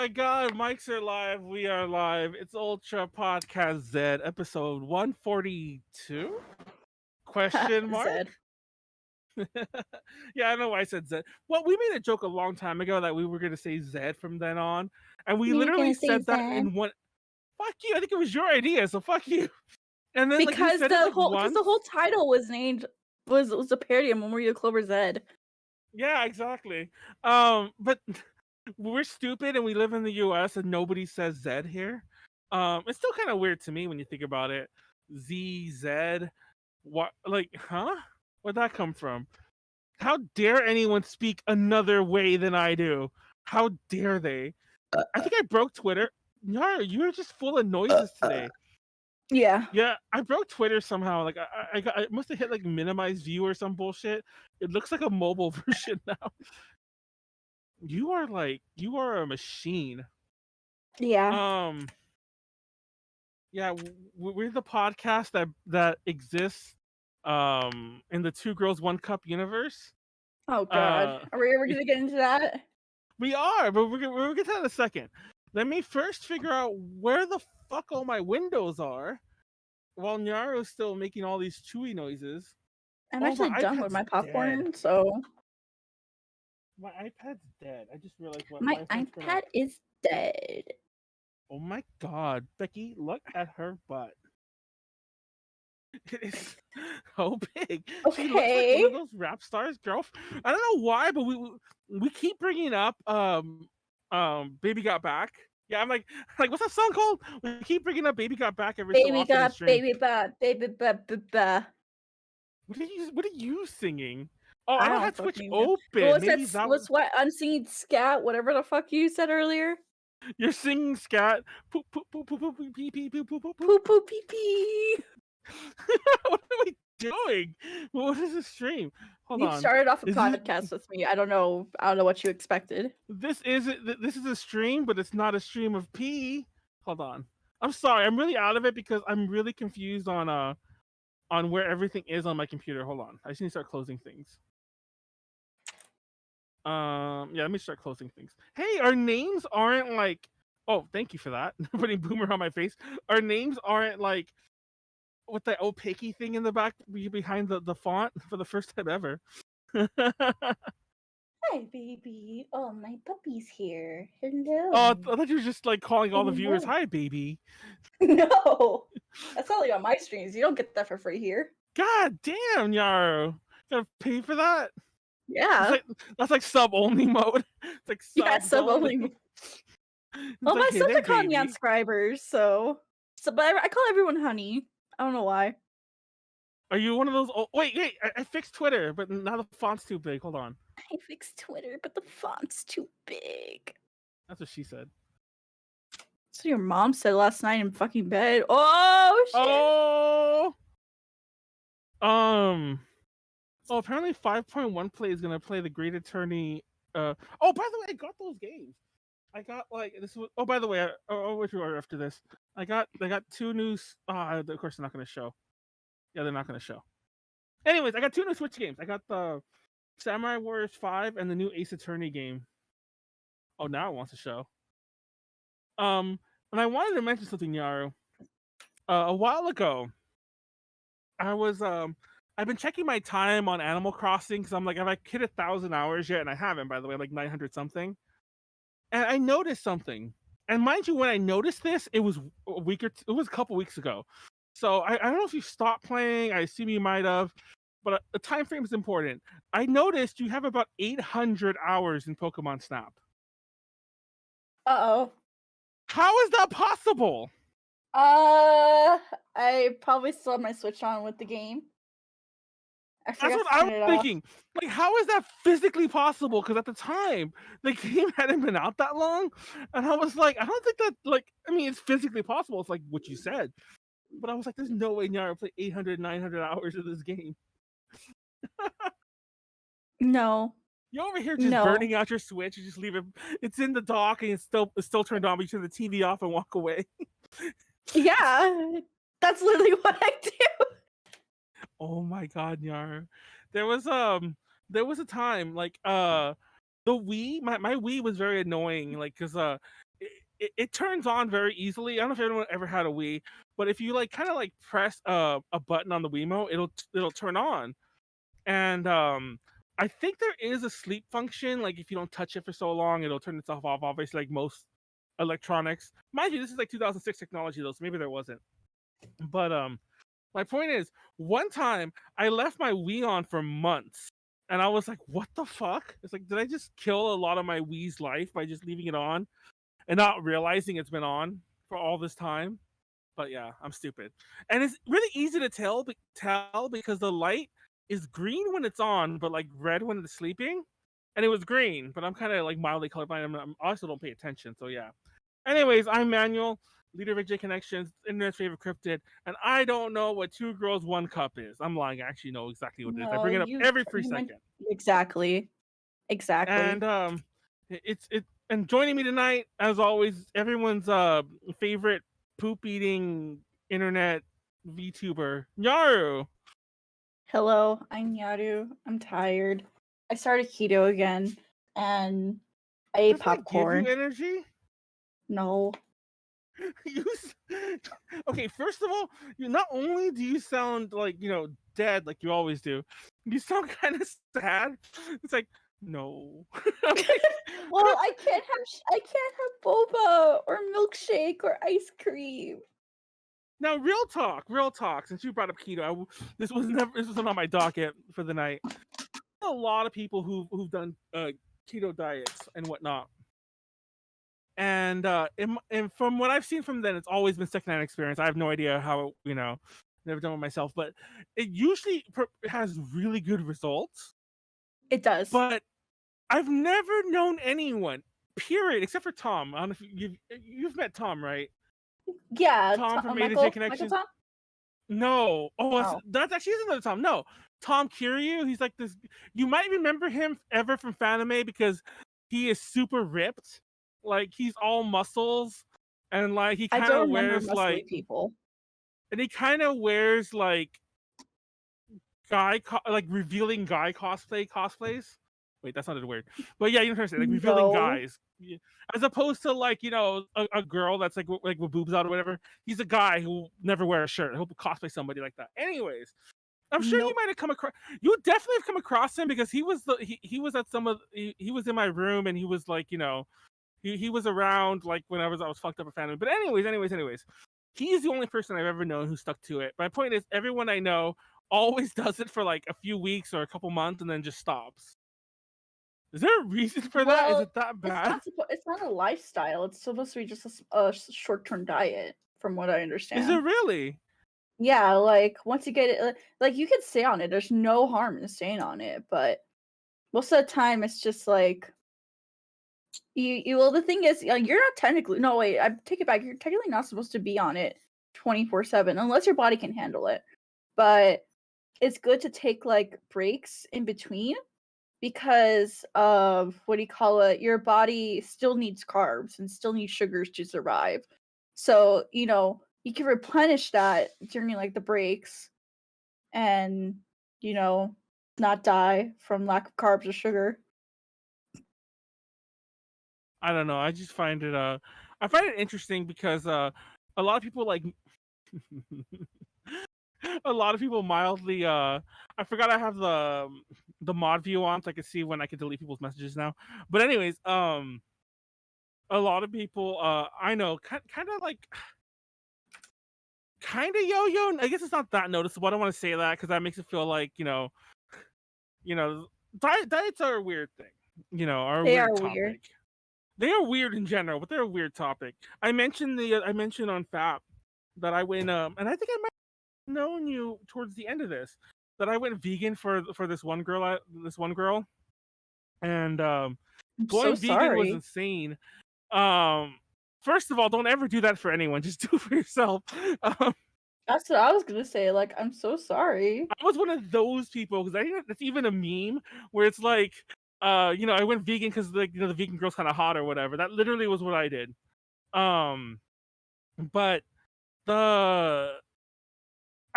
my god, mics are live. We are live. It's Ultra Podcast Z, episode 142? Question mark? Zed. Yeah, I know why I said Z. Well, we made a joke a long time ago that we were going to say Z from then on. And we You're literally gonna say said that Zed. in one. Fuck you. I think it was your idea, so fuck you. And then, like, we Because said it, like, the once. whole title was named was a parody of Memory of Clover Zed. Yeah, exactly. But we're stupid and we live in the US and nobody says Z here. It's still kind of weird to me when you think about it. Z. What? Like, huh? Where'd that come from? How dare anyone speak another way than I do? How dare they? I think I broke Twitter. Nyaru, you're just full of noises today. Yeah. Yeah, I broke Twitter somehow. Like I must have hit like minimize view or some bullshit. It looks like a mobile version now. You are a machine. Yeah. Yeah, we're the podcast that exists in the Two Girls One Cup universe. Oh god. Are we ever gonna get into that? We are, but we're gonna get to that in a second. Let me first figure out where the fuck all my windows are while Nyaru's still making all these chewy noises. I'm Oh, actually my done with iPad's my popcorn, dead. so My iPad's dead. I just realized what my iPad is dead. Oh my god, Becky, look at her butt. It is so big. She looks like one of those rap stars, girl. I don't know why, but we keep bringing up Baby Got Back. Yeah, I'm like what's that song called? We keep bringing up Baby Got Back every so often. Baby got. What are you singing? Oh, I don't have Twitch know. open. What's what unseen scat? Whatever the fuck you said earlier. You're singing scat. Poop poop poop poop poop pee pee poop poop poop poop poop pee pee. What are we doing? What is this stream? Hold on. You started off a podcast with me. I don't know what you expected. This is a stream, but it's not a stream of pee. Hold on. I'm sorry. I'm really out of it because I'm really confused on where everything is on my computer. Hold on. I just need to start closing things. Yeah, let me start closing things. Hey, our names aren't like. Oh, thank you for that. Putting boomer on my face. Our names aren't like with the opaque thing in the back behind the font for the first time ever. Hi, baby. Oh, my puppy's here. Hello. Oh, I thought you were just like calling all the viewers, hi, baby. No, that's only on my streams. You don't get that for free here. God damn, Nyaru. Gotta pay for that? Yeah. That's like sub-only mode. It's like sub-only mode. Well, my subs are called Nyanscribers, so but I call everyone honey. I don't know why. Are you one of those? Oh, wait! I fixed Twitter, but now the font's too big. Hold on. I fixed Twitter, but the font's too big. That's what she said. That's what your mom said last night in fucking bed. Oh shit! Oh, apparently 5.1 Play is gonna play the Great Attorney. Oh, by the way, I got those games. I got like this. Oh, by the way, which order after this? I got two new. Of course, they're not gonna show. Yeah, they're not gonna show. Anyways, I got two new Switch games. I got the Samurai Warriors 5 and the new Ace Attorney game. Oh, now it wants to show. And I wanted to mention something, Nyaru. A while ago, I was I've been checking my time on Animal Crossing because I'm like, have I hit 1,000 hours yet? And I haven't, by the way, I'm like 900 something. And I noticed something. And mind you, when I noticed this, it was it was a couple weeks ago. So I don't know if you stopped playing. I assume you might have, but the time frame is important. I noticed you have about 800 hours in Pokemon Snap. Uh-oh. How is that possible? I probably still have my Switch on with the game. That's what I'm thinking. Like, how is that physically possible? Because at the time, the game hadn't been out that long. And I was like, I don't think that, like, I mean, it's physically possible. It's like what you said. But I was like, there's no way Nyaru play 800, 900 hours of this game. No. You're over here just burning out your Switch. You just leave it. It's in the dock and it's still turned on, but you turn the TV off and walk away. Yeah. That's literally what I do. Oh my god, Nyaru. There was a time like the Wii, my Wii was very annoying, like because it turns on very easily. I don't know if anyone ever had a Wii, but if you like kind of like press a button on the Wiimote, it'll turn on. And I think there is a sleep function. Like if you don't touch it for so long, it'll turn itself off. Obviously, like most electronics. Mind you, this is like 2006 technology though, so maybe there wasn't. But my point is, one time I left my Wii on for months, and I was like, "What the fuck?" It's like, did I just kill a lot of my Wii's life by just leaving it on and not realizing it's been on for all this time? But yeah, I'm stupid, and it's really easy to tell because the light is green when it's on, but like red when it's sleeping. And it was green, but I'm kind of like mildly colorblind. I also don't pay attention, so yeah. Anyways, I'm Manuel, leader of AJ Connections, internet's favorite cryptid, and I don't know what 2 girls 1 cup is. I'm lying. I actually know exactly what it is. I No, bring it up every free second. Exactly. And and joining me tonight, as always, everyone's favorite poop eating internet VTuber, Nyaru. Hello, I'm Nyaru. I'm tired. I started keto again, and I ate popcorn. Give you energy? No. Okay, first of all, not only do you sound like dead like you always do, you sound kind of sad. It's like no. Well, I can't have boba or milkshake or ice cream. Now, real talk. Since you brought up keto, this wasn't on my docket for the night. A lot of people who've done keto diets and whatnot. And from what I've seen from them, it's always been secondhand experience. I have no idea how, never done it myself, but it usually has really good results. It does. But I've never known anyone, period, except for Tom. I don't know if you've met Tom, right? Yeah, Tom from AJ Connections. No. That's actually another Tom. No. Tom Kiryu. He's like this. You might remember him ever from Fanime because he is super ripped. Like he's all muscles, and like he kind of wears like people, and he kind of wears like revealing guy cosplays. Wait, that sounded weird, but yeah, you know what I'm saying, like revealing guys, as opposed to like a girl that's like with boobs out or whatever. He's a guy who never wear a shirt. He'll cosplay somebody like that. Anyways, I'm sure you might have come across. You definitely have come across him because he was at he was in my room and he was like he was around like when I was fucked up a fan of him. But anyways, he's the only person I've ever known who stuck to it. My point is, everyone I know always does it for like a few weeks or a couple months and then just stops. Is there a reason for that? Is it that bad? It's not a lifestyle. It's supposed to be just a short-term diet, from what I understand. Is it really? Yeah, like once you get it, like you can stay on it. There's no harm in staying on it, but most of the time it's just like well, the thing is, you're not technically. No, wait, I take it back. You're technically not supposed to be on it 24/7 unless your body can handle it. But it's good to take like breaks in between because of your body still needs carbs and still needs sugars to survive. So you can replenish that during like the breaks, and not die from lack of carbs or sugar. I don't know. I just find it I find it interesting because a lot of people like a lot of people mildly I forgot I have the mod view on so I can see when I can delete people's messages now. But anyways, a lot of people I know kind of like yo-yo. I guess it's not that noticeable. I don't want to say that because that makes it feel like diets are a weird thing. Are a weird topic. Weird. They are weird in general, but they're a weird topic. I mentioned on FAP that I went and I think I might have known you towards the end of this that I went vegan for this one girl and going vegan was insane. First of all, don't ever do that for anyone. Just do it for yourself. That's what I was gonna say. Like, I'm so sorry. I was one of those people because I think that's even a meme where it's like, I went vegan because the vegan girl's kind of hot or whatever. That literally was what I did. But I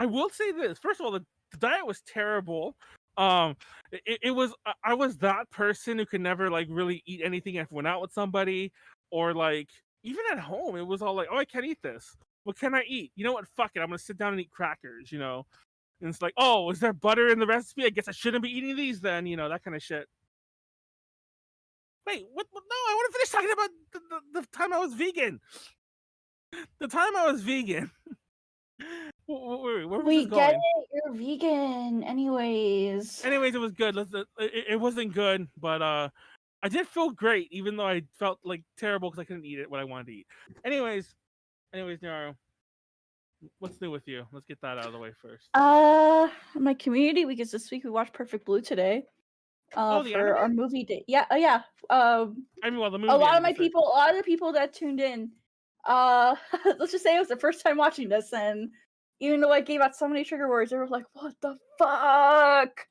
will say this. First of all, the diet was terrible. It was I was that person who could never like really eat anything if I went out with somebody or like even at home, it was all like, oh, I can't eat this. What can I eat? You know what? Fuck it. I'm gonna sit down and eat crackers. And it's like, oh, is there butter in the recipe? I guess I shouldn't be eating these then. That kind of shit. Wait, what? No, I want to finish talking about the time I was vegan. The time I was vegan. Where was We this get going? it. You're vegan, anyways. Anyways, it was good. It wasn't good, but I did feel great, even though I felt like terrible because I couldn't eat it what I wanted to eat. Anyways, Nyaru, what's new with you? Let's get that out of the way first. My community week is this week. We watched Perfect Blue today. Oh, the For our anime? movie day. Yeah, yeah. I mean, well, the movie. A lot of you my said. people, a lot of the people that tuned in, let's just say it was the first time watching this, and even though I gave out so many trigger words, they were like, "What the fuck?"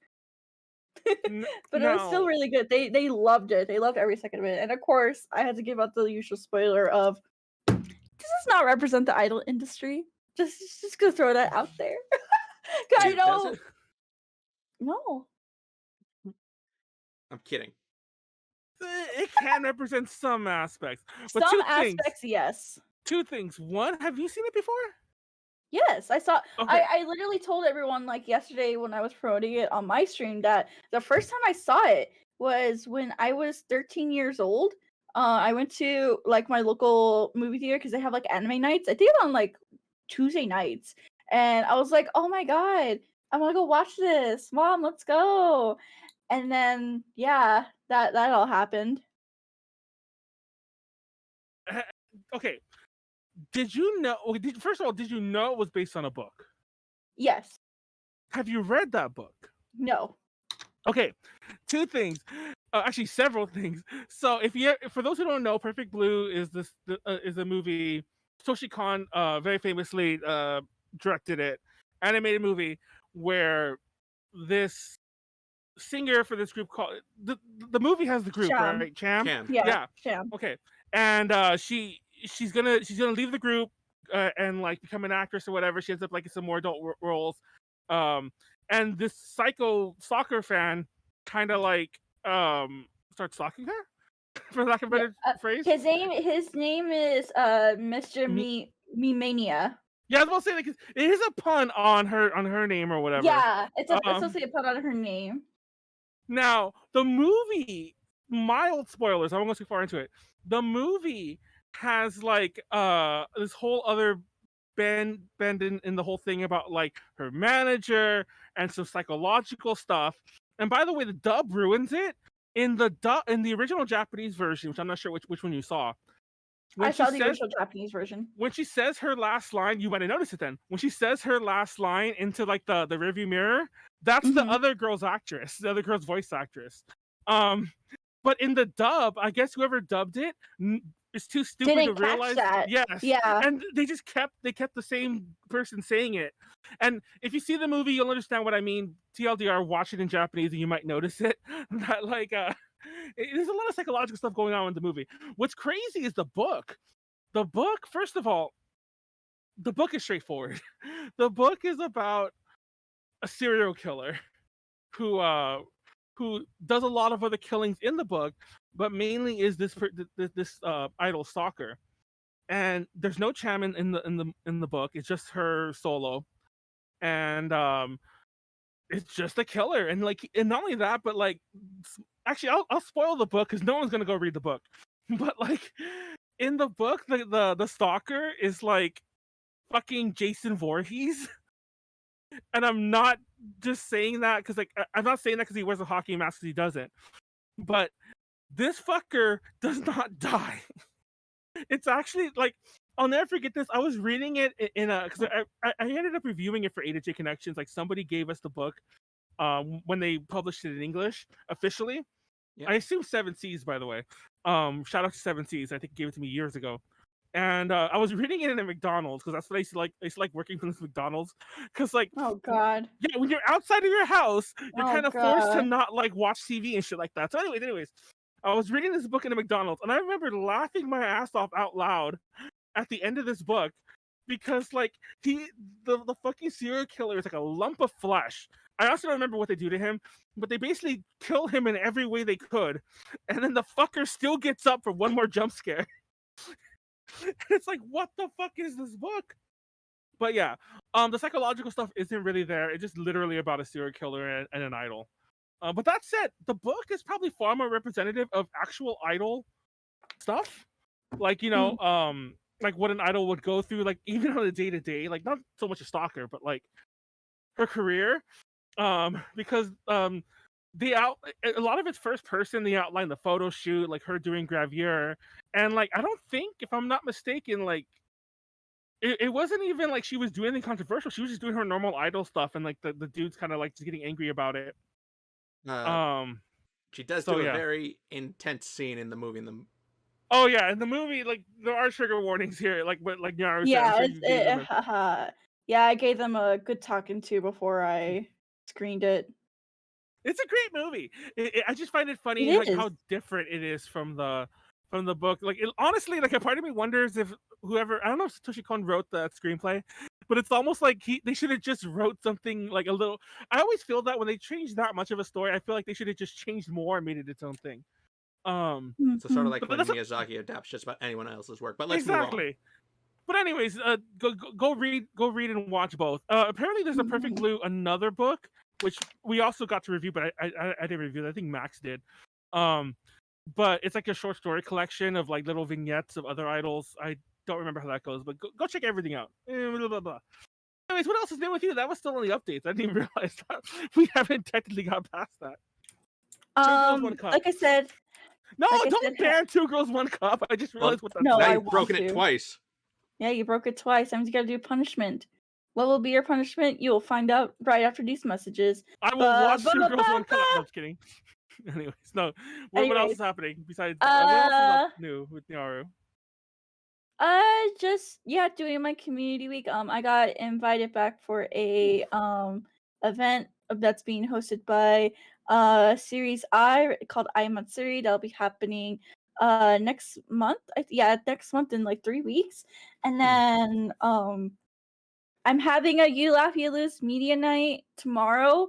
But it was still really good. They loved it. They loved every second of it. And of course, I had to give out the usual spoiler of this does not represent the idol industry. Just gonna throw that out there. I know. No. I'm kidding. It can represent some aspects, but Some two aspects, things. yes. Two things. One, have you seen it before? Yes, I saw. Okay. I literally told everyone like yesterday when I was promoting it on my stream that the first time I saw it was when I was 13 years old. I went to like my local movie theater because they have like anime nights. I think on like Tuesday nights, and I was like, "Oh my god, I'm gonna go watch this, Mom. Let's go!" And then yeah, that all happened. Okay. Did you know? First of all, did you know it was based on a book? Yes. Have you read that book? No. Okay, two things. Actually, several things. So, for those who don't know, Perfect Blue is is a movie. Toshi Kon very famously directed it, animated movie where this singer for this group called the movie has the group, Cham. right? Cham. Yeah. Cham. Okay, and she's gonna leave the group and like become an actress or whatever. She ends up like in some more adult roles. And this psycho soccer fan kind of like starts stalking her, for lack of a better phrase. His name is Mr. Me Mania. Yeah, I was about to say like it is a pun on her name or whatever. Yeah, it's supposed to be a pun on her name. Now the movie, mild spoilers. I won't go too far into it. The movie has like this whole other bend in the whole thing about like her manager and some psychological stuff. And by the way, the dub ruins it. In the original Japanese version, which I'm not sure which one you saw. I saw the original Japanese version. When she says her last line, you might have noticed it then. When she says her last line into like the rearview mirror, that's the other girl's actress, the other girl's voice actress. But in the dub, I guess whoever dubbed it is too stupid to realize that. Yes. Yeah. And they kept the same person saying it. And if you see the movie, you'll understand what I mean. TLDR, watch it in Japanese and you might notice it. That like there's a lot of psychological stuff going on in the movie. What's crazy is the book. The book, first of all, the book is straightforward. The book is about a serial killer who does a lot of other killings in the book, but mainly is this idol stalker. And there's no Cham in the book. It's just her solo, and it's just a killer. And like, and not only that, but like, actually, I'll spoil the book because no one's gonna go read the book. But like, in the book, the stalker is like fucking Jason Voorhees. And I'm not just saying that because like I'm not saying that because he wears a hockey mask because he doesn't. But this fucker does not die. It's actually like, I'll never forget this. I was reading it in a because I ended up reviewing it for A to J Connections. Like somebody gave us the book when they published it in English officially. Yeah. I assume 7 Seas, by the way. Shout out to 7 Seas. I think gave it to me years ago. And I was reading it in a McDonald's because that's what I used to like. I used to like working from this McDonald's because like, oh god, yeah, when you're outside of your house, you're kind of forced to not like watch TV and shit like that. So anyways, I was reading this book in a McDonald's and I remember laughing my ass off out loud at the end of this book because like the fucking serial killer is like a lump of flesh. I also don't remember what they do to him, but they basically kill him in every way they could, and then the fucker still gets up for one more jump scare. And it's like, what the fuck is this book? But yeah, the psychological stuff isn't really there. It's just literally about a serial killer and an idol. But that said, the book is probably far more representative of actual idol stuff. Like, like what an idol would go through, like even on a day to day, like not so much a stalker, but like her career. Because a lot of it's first person. They outline the photo shoot, like her doing gravure, and like I don't think, if I'm not mistaken, like it wasn't even like she was doing anything controversial. She was just doing her normal idol stuff, and like the dude's kind of like just getting angry about it. Uh, she does So do a yeah. very intense scene in the movie. Oh yeah, in the movie, like there are trigger warnings here, like what like Nyaru said. I'm Yeah, sure you gave them yeah, I gave them a good talking to before I screened it. It's a great movie. I just find it funny, It like is. how different it is from the book. Like honestly, like a part of me wonders if whoever, I don't know if Satoshi Kon wrote that screenplay, but it's almost like they should have just wrote something like a little. I always feel that when they change that much of a story, I feel like they should have just changed more and made it its own thing. So sort of Mhm. like But when that's Miyazaki adapts just about anyone else's work. But let's move exactly. But anyways, go read and watch both. Apparently, there's a Perfect Blue, another book, which we also got to review, but I didn't review it. I think Max did. But it's like a short story collection of like little vignettes of other idols. I don't remember how that goes, but go check everything out. Blah, blah, blah. Anyways, what else is new with you? That was still on the updates. I didn't even realize that we haven't technically got past that. Two Girls, One Cup. Like I said, No, like I don't said, ban Two Girls, One Cup. I just realized what that's no, on. Now I you've broken want it to. twice. Yeah, you broke it twice. I'm gonna do punishment. What will be your punishment? You will find out right after these messages. I will watch Two Girls, One Cup. No, I'm just kidding. Anyways, no. What else is happening besides? What else is up new with Nyaru? Just doing my community week. I got invited back for a event that's being hosted by Series I called I Matsuri. That'll be happening next month. Next month in like 3 weeks. And then I'm having a You Laugh You Lose media night tomorrow.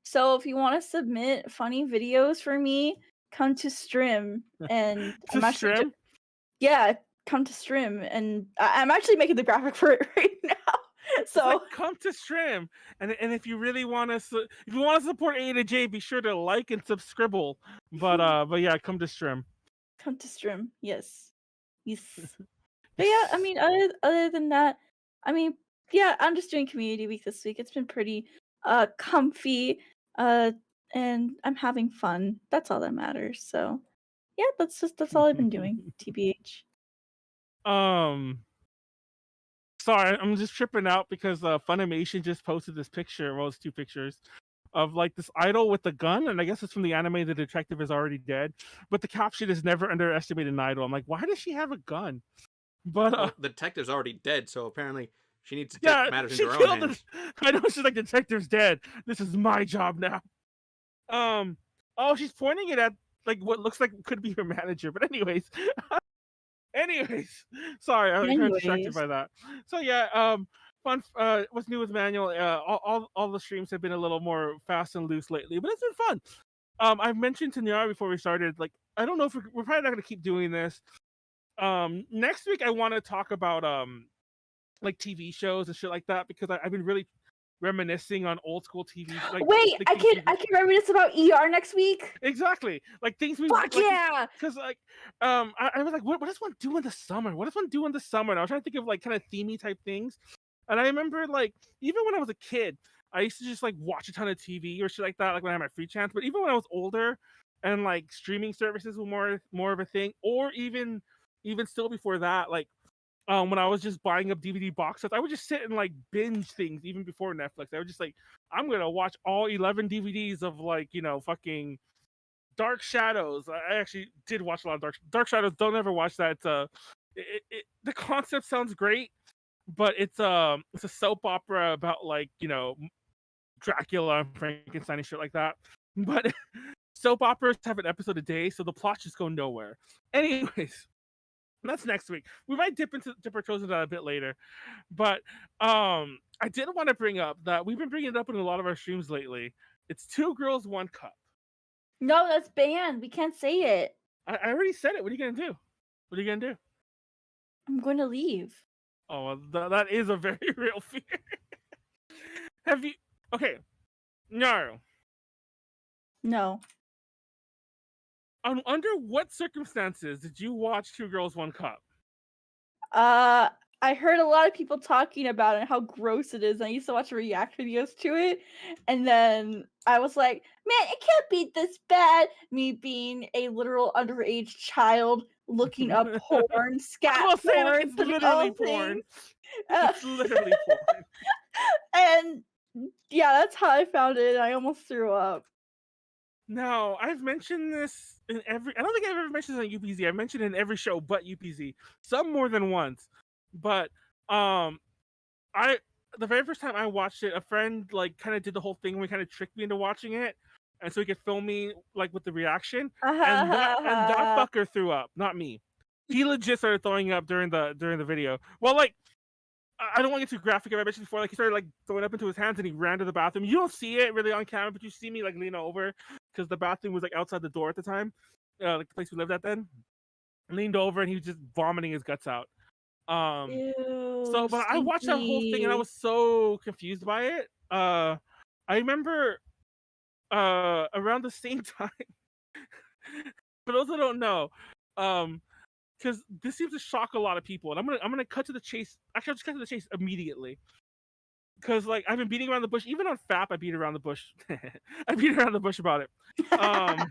So if you want to submit funny videos for me, come to Stream. And To Stream? come to Stream. And I'm actually making the graphic for it right now. So like, come to Stream, and if you really want to support A to J, be sure to like and subscribe. But yeah, come to Stream. Come to Stream, yes. But yeah, I mean, other than that, I mean, yeah, I'm just doing community week this week. It's been pretty comfy, and I'm having fun. That's all that matters. So yeah, that's all I've been doing. TBH. Sorry, I'm just tripping out because Funimation just posted this picture. Well, it's two pictures of like this idol with the gun, and I guess it's from the anime The Detective Is Already Dead. But the caption is "Never underestimate an idol." I'm like, why does she have a gun? But well, the detective's already dead, so apparently she needs to take matters into her own hands. I know, she's like, the detective's dead. This is my job now. Oh, she's pointing it at like what looks like could be her manager. But anyways. Sorry, I was kind of distracted by that. So yeah, fun. What's new with Manuel? All the streams have been a little more fast and loose lately, but it's been fun. I've mentioned to Nyaru before we started, like, I don't know if we're probably not gonna keep doing this. Next week I want to talk about like TV shows and shit like that, because I've been really reminiscing on old school TV. Like, wait, I can reminisce about ER next week. Exactly, like things we fuck like, yeah. Because like I was like, what does one do in the summer? What does one do in the summer? And I was trying to think of like kind of themey type things, and I remember like even when I was a kid, I used to just like watch a ton of TV or shit like that, like when I had my free chance. But even when I was older, and like streaming services were more of a thing, or even still before that, like when I was just buying up DVD box sets, I would just sit and like binge things even before Netflix. I would just like, I'm gonna watch all 11 DVDs of like, fucking Dark Shadows. I actually did watch a lot of Dark Shadows. Don't ever watch that. The concept sounds great, but it's a soap opera about like, Dracula and Frankenstein and shit like that. But soap operas have an episode a day, so the plots just go nowhere. Anyways. That's next week. We might dip our toes into that a bit later, but I did want to bring up that we've been bringing it up in a lot of our streams lately. It's Two Girls, One Cup. No, that's banned. We can't say it. I already said it. What are you gonna do? I'm going to leave. Oh, that is a very real fear. Have you? Okay, Nyaru. No. Under what circumstances did you watch Two Girls One Cup? I heard a lot of people talking about it and how gross it is. I used to watch react videos to it, and then I was like, "Man, it can't be this bad." Me being a literal underage child looking up porn, scat I will say that porn, it's putting literally all porn. things. It's literally porn. And yeah, that's how I found it. I almost threw up. Now, I've mentioned this in every. I don't think I've ever mentioned this on UPZ. I've mentioned it in every show but UPZ. Some more than once. But the very first time I watched it, a friend like kind of did the whole thing where he kind of tricked me into watching it, and so he could film me like with the reaction. And that fucker threw up, not me. He legit started throwing up during the video. Well, like I don't want to get too graphic. I mentioned before, like he started like throwing up into his hands and he ran to the bathroom. You don't see it really on camera, but you see me like lean over because the bathroom was like outside the door at the time, like the place we lived at then. I leaned over and he was just vomiting his guts out. Ew, But I watched that whole thing and I was so confused by it. I remember around the same time. For those who don't know, because this seems to shock a lot of people, and I'm gonna cut to the chase. Actually, I'll just cut to the chase immediately. Because like I've been beating around the bush, even on FAP, I beat around the bush. I beat around the bush about it. I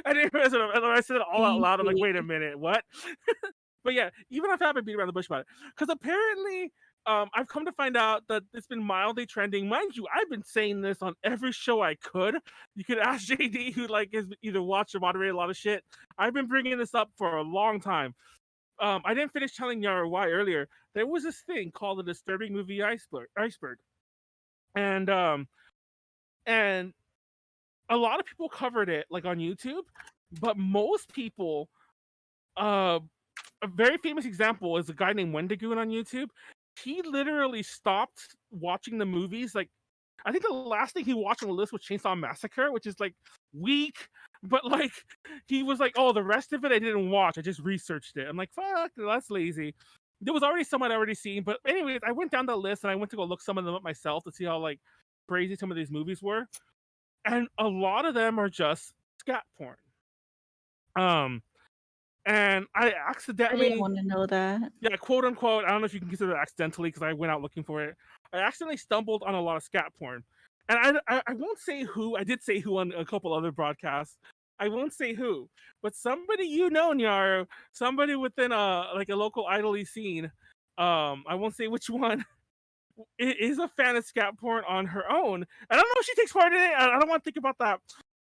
didn't realize it. I said it all out loud. I'm like, wait a minute, what? But yeah, even on FAP, I beat around the bush about it. Because apparently, I've come to find out that it's been mildly trending. Mind you, I've been saying this on every show I could. You could ask JD, who like has either watched or moderated a lot of shit. I've been bringing this up for a long time. I didn't finish telling Nyaru why earlier. There was this thing called the disturbing movie iceberg, and a lot of people covered it like on YouTube, but most people, a very famous example is a guy named Wendigoon on YouTube. He literally stopped watching the movies. Like, I think the last thing he watched on the list was Chainsaw Massacre, which is like weak, but like he was like, "Oh, the rest of it I didn't watch. I just researched it." I'm like, "Fuck, that's lazy." There was already some I'd already seen, but anyways, I went down the list and I went to go look some of them up myself to see how like crazy some of these movies were, and a lot of them are just scat porn. And I I accidentally, didn't want to know that. yeah, quote unquote, I don't know if you can consider it accidentally because I went out looking for it. I accidentally stumbled on a lot of scat porn. And I won't say who. I did say who on a couple other broadcasts. I won't say who, but somebody you know, Nyaru, somebody within a like a local idly scene, I won't say which one, is a fan of scat porn on her own. I don't know if she takes part in it. I don't want to think about that.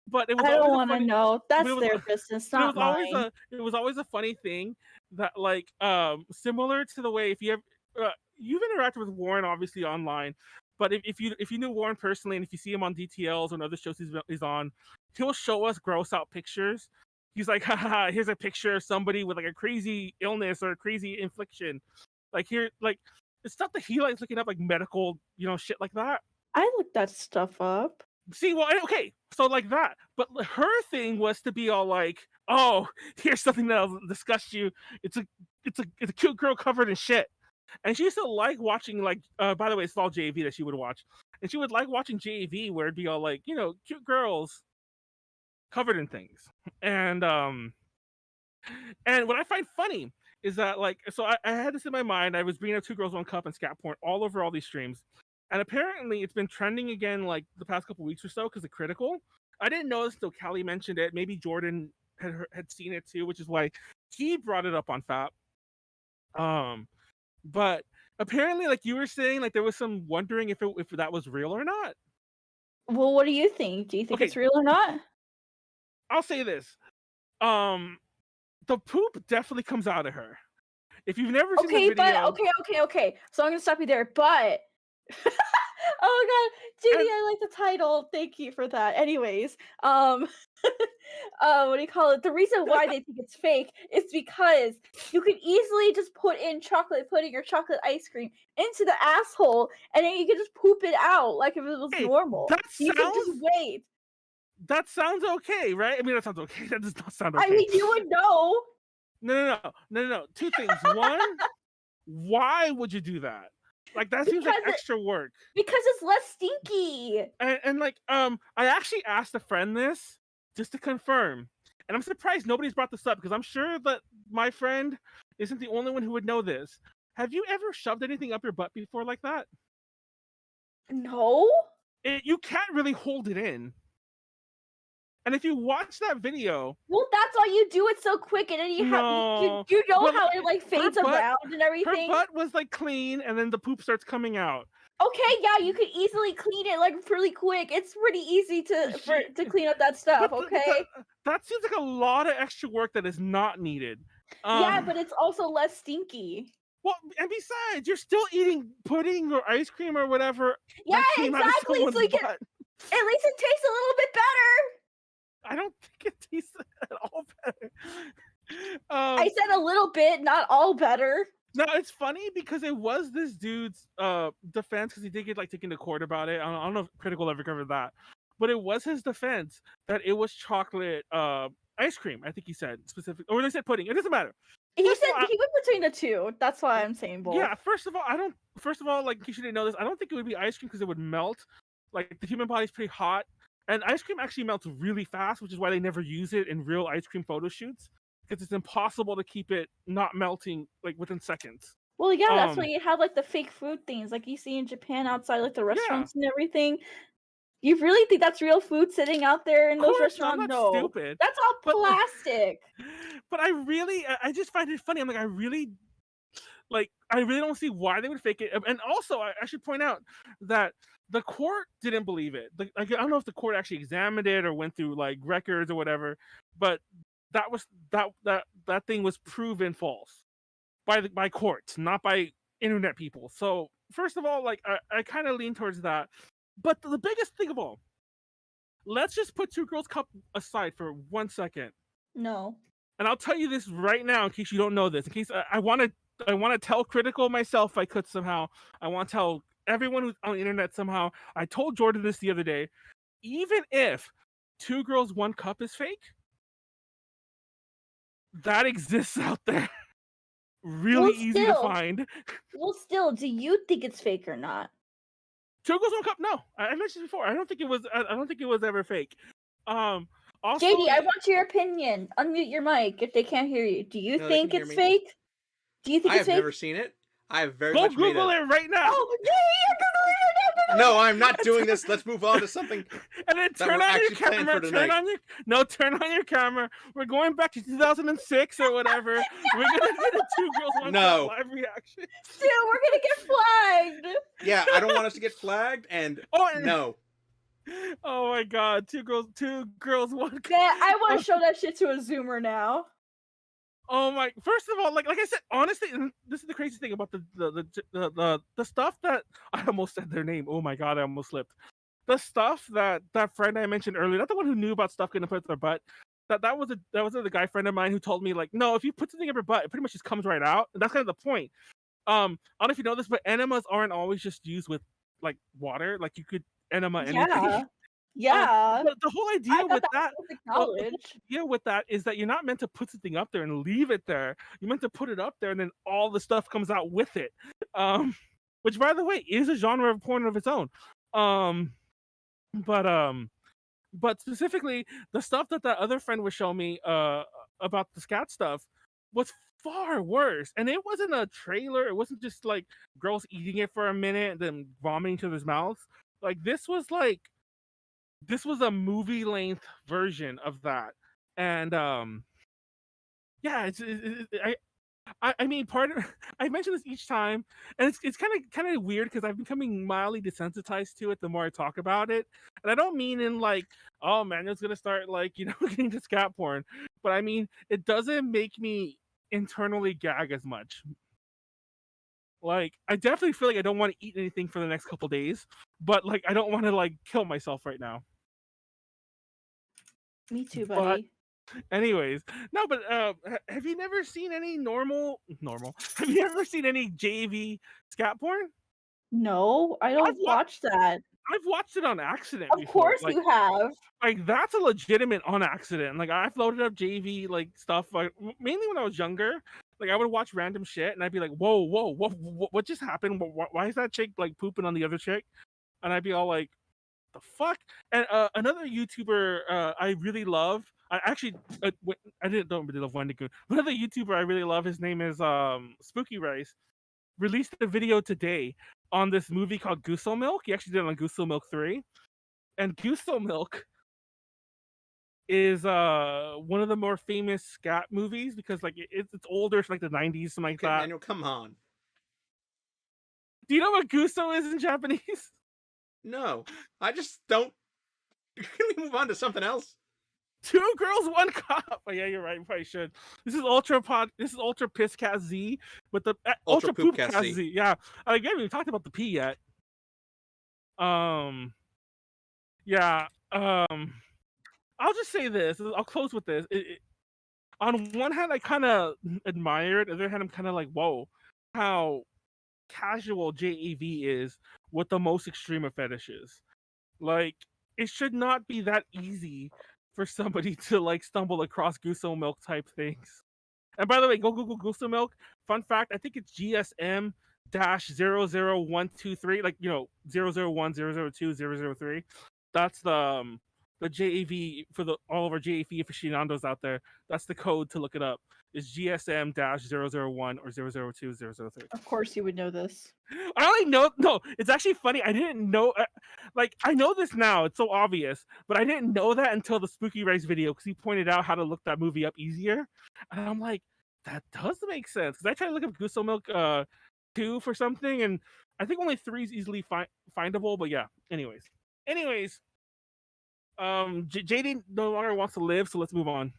But it was I don't always a want to funny. know. That's It was, their business, it was not always mine. it was always a funny thing that like similar to the way if you have you've interacted with Warren obviously online, but if you knew Warren personally and if you see him on DTLs or other shows he's on, he'll show us gross out pictures. He's like, haha, here's a picture of somebody with like a crazy illness or a crazy infliction. Like here, like it's stuff that he likes looking up, like medical, shit like that. I looked that stuff up. See, well, okay, so like that. But her thing was to be all like, "Oh, here's something that'll disgust you. It's a cute girl covered in shit." And she used to like watching like. By the way, it's all JV that she would watch, and she would like watching JV where it'd be all like, cute girls covered in things. And what I find funny is that like, so I had this in my mind. I was bringing up Two Girls One Cup and scat porn all over all these streams. And apparently it's been trending again like the past couple weeks or so because of Critical. I didn't know this until Callie mentioned it. Maybe Jordan had seen it too, which is why he brought it up on FAP. But apparently, like you were saying, like there was some wondering if that was real or not. Well, what do you think? Do you think Okay. it's real or not? I'll say this. The poop definitely comes out of her. If you've never seen the video, okay. So I'm gonna stop you there. But oh my god, JD, I like the title. Thank you for that. Anyways, what do you call it? The reason why they think it's fake is because you could easily just put in chocolate pudding or chocolate ice cream into the asshole, and then you could just poop it out like if it was normal. You could just wait. That sounds okay, right? I mean, that sounds okay. That does not sound okay. I mean, you would know. No. Two things. One, why would you do that? Like that seems like extra work. Because it's less stinky. And like I actually asked a friend this just to confirm. And I'm surprised nobody's brought this up because I'm sure that my friend isn't the only one who would know this. Have you ever shoved anything up your butt before like that? No. You can't really hold it in. And if you watch that video, well, that's why you do it so quick, and then you have you know Well, how it like fades around and everything. her butt was like clean, and then the poop starts coming out. Okay, yeah, you could easily clean it like really quick. It's pretty easy to clean up that stuff. Okay. That seems like a lot of extra work that is not needed. Yeah, but it's also less stinky. Well, and besides, you're still eating pudding or ice cream or whatever. Yeah, exactly. So you can, at least it tastes a little bit better. I don't think it tastes at all better. I said a little bit, not all better. No, it's funny because it was this dude's defense because he did get like taken to court about it. I don't know if Critical ever covered that, but it was his defense that it was chocolate ice cream. I think he said specific, or they said pudding. It doesn't matter. He went between the two. That's why I'm saying both. Yeah. First of all, like in case you didn't know this, I don't think it would be ice cream because it would melt. Like the human body's pretty hot. And ice cream actually melts really fast, which is why they never use it in real ice cream photo shoots, because it's impossible to keep it not melting like within seconds. Well, yeah, that's why you have like the fake food things, like you see in Japan outside like the restaurants and everything. You really think that's real food sitting out there in those restaurants? I'm not stupid. That's all plastic. But I just find it funny. I'm like, I really don't see why they would fake it. And also, I should point out that the court didn't believe it. I don't know if the court actually examined it or went through like records or whatever, but that thing was proven false by courts, not by internet people. So first of all, like I kind of lean towards that. But the biggest thing of all, let's just put Two Girls Cup aside for 1 second. No. And I'll tell you this right now in case you don't know this. In case I want to tell Critical myself if I could somehow. I want to tell everyone who's on the internet somehow. I told Jordan this the other day. Even if 2 Girls 1 Cup is fake, that exists out there. Really easy to find. Well, still, do you think it's fake or not? 2 Girls 1 Cup? No, I mentioned before. I don't think it was. I don't think it was ever fake. Also, JD, I want your opinion. Unmute your mic if they can't hear you. Do you think it's fake? Do you think it's fake? I have never seen it. I have very Go much Google it right now. Oh, JD, no, I'm not doing this. Let's move on to something. And then turn on your camera. Turn on your camera. We're going back to 2006 or whatever. We're gonna get a 2 Girls 1 Cup live reaction. Dude, we're gonna get flagged. Yeah, I don't want us to get flagged. And no. Oh my God, 2 Girls 1 Cup. Yeah, I want to show that shit to a Zoomer now. Oh my! First of all, like I said, honestly, this is the crazy thing about the stuff that I almost said their name. Oh my God, I almost slipped. The stuff that friend I mentioned earlier, not the one who knew about stuff getting put in their butt. That was the guy friend of mine who told me like, no, if you put something in your butt, it pretty much just comes right out. And that's kind of the point. I don't know if you know this, but enemas aren't always just used with like water. Like you could enema anything. Yeah. But the whole idea with that is that you're not meant to put something up there and leave it there. You're meant to put it up there and then all the stuff comes out with it. Which by the way is a genre of porn of its own. But specifically the stuff that other friend was showing me about the scat stuff was far worse. And it wasn't a trailer. It wasn't just like girls eating it for a minute and then vomiting to their mouths. Like this was a movie length version of that. And yeah, I mean I mention this each time, and it's kind of weird because I'm becoming mildly desensitized to it the more I talk about it. And I don't mean in like, oh Manuel's gonna start like, getting to scat porn, but I mean it doesn't make me internally gag as much. Like I definitely feel like I don't want to eat anything for the next couple days, but like I don't want to like kill myself right now. Me too, buddy. But anyways, no, but have you never seen any normal? Have you ever seen any JV scat porn? No, I I've don't wa- watch that. I've watched it on accident Of before. course you have. Like that's a legitimate on accident. Like I've loaded up JV like stuff like mainly when I was younger. Like I would watch random shit and I'd be like, whoa, what just happened? Why is that chick like pooping on the other chick? And I'd be all like, the fuck? And another YouTuber I really love. I actually don't really love Wendigo. Another YouTuber I really love. His name is Spooky Rice. Released a video today on this movie called Gusto Milk. He actually did it on Gusto Milk 3. And Gusto Milk is one of the more famous scat movies because like it's older, it's like the 90s, something like that. Manuel, come on. Do you know what Gusto is in Japanese? No, I just don't. Can we move on to something else? Two girls, one cup. Oh yeah, you're right. We probably should. This is Ultra Pisscast Z, but the Ultra Poopcast Z. Yeah, again, we talked about the P yet. Yeah. I'll just say this. I'll close with this. On one hand, I kind of admire it. On the other hand, I'm kind of like, whoa, how casual JAV is with the most extreme of fetishes. Like, it should not be that easy for somebody to like stumble across Gusto Milk type things. And by the way, go Google Gusto Milk. Fun fact, I think it's GSM dash 00123, like 001 002 003. That's the JAV for all of our JAV aficionados out there. That's the code to look it up. It's GSM dash 001 or 002 003. Of course you would know this. I only know. No, it's actually funny. I didn't know. Like I know this now. It's so obvious, but I didn't know that until the Spooky Rice video because he pointed out how to look that movie up easier, and I'm like, that does make sense. Because I tried to look up Gusto Milk 2 for something, and I think only 3 is easily findable. But yeah. Anyways, JD no longer wants to live, so let's move on.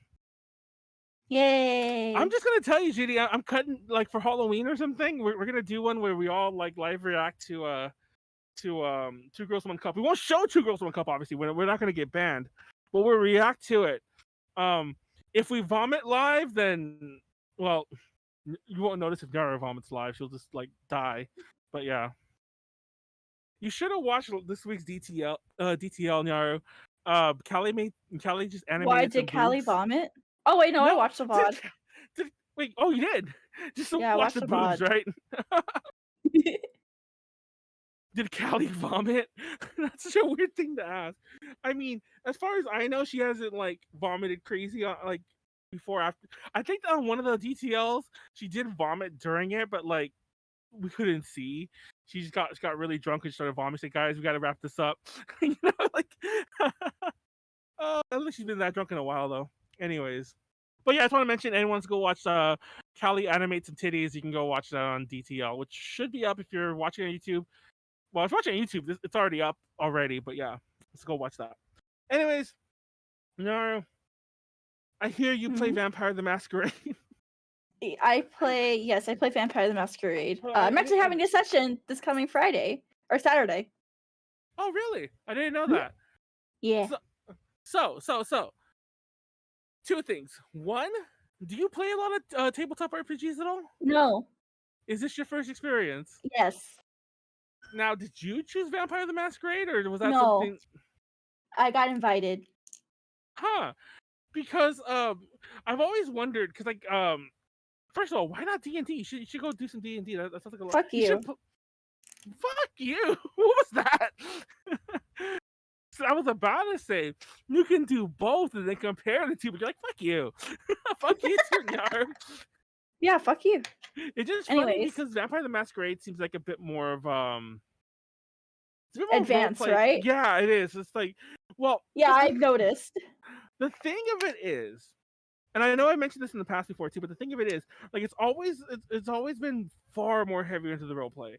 Yay! I'm just gonna tell you, JD, I'm cutting like for Halloween or something. We're gonna do one where we all like live react to Two Girls One Cup. We won't show Two Girls One Cup, obviously. We're not gonna get banned, but we'll react to it. If we vomit live, then well, you won't notice if Nyaru vomits live. She'll just like die. But yeah, you should have watched this week's DTL Nyaru. Callie just animated. Why did Callie vomit? Oh wait, no, I watched the VOD. Wait, oh, you did? Just yeah, watch the boobs, VOD. right? Did Callie vomit? That's such a weird thing to ask. I mean, as far as I know, she hasn't like vomited crazy like before. After I think on one of the DTLs, she did vomit during it, but like we couldn't see. She just got really drunk and started vomiting. She said, "Guys, we got to wrap this up." Like, I don't think she's been that drunk in a while though. Anyways, but yeah, I just want to mention anyone wants to go watch Callie animate some titties. You can go watch that on DTL, which should be up if you're watching on YouTube. Well, if you're watching on YouTube, it's already up already. But yeah, let's go watch that. Anyways, Nyaru, I hear you play Vampire the Masquerade. I play Vampire the Masquerade. I'm actually having a session this coming Friday or Saturday. Oh, really? I didn't know that. Yeah. So, two things. One, do you play a lot of tabletop RPGs at all? No. Is this your first experience? Yes. Now, did you choose Vampire the Masquerade, or was that no. something? I got invited. Huh? Because I've always wondered. Because like first of all, why not D&D? You should go do some D&D. That sounds like a lot. Fuck you. Fuck you. What was that? So I was about to say you can do both and then compare the two, but you're like, fuck you. Fuck you too, Nyaru. Yeah, fuck you. It's just funny because Vampire the Masquerade seems like a bit more of it's a bit more advanced, right? Yeah, it is. It's like, well, yeah, I've noticed. The thing of it is, and I know I mentioned this in the past before too, but the thing of it is, like, it's always been far more heavy into the roleplay.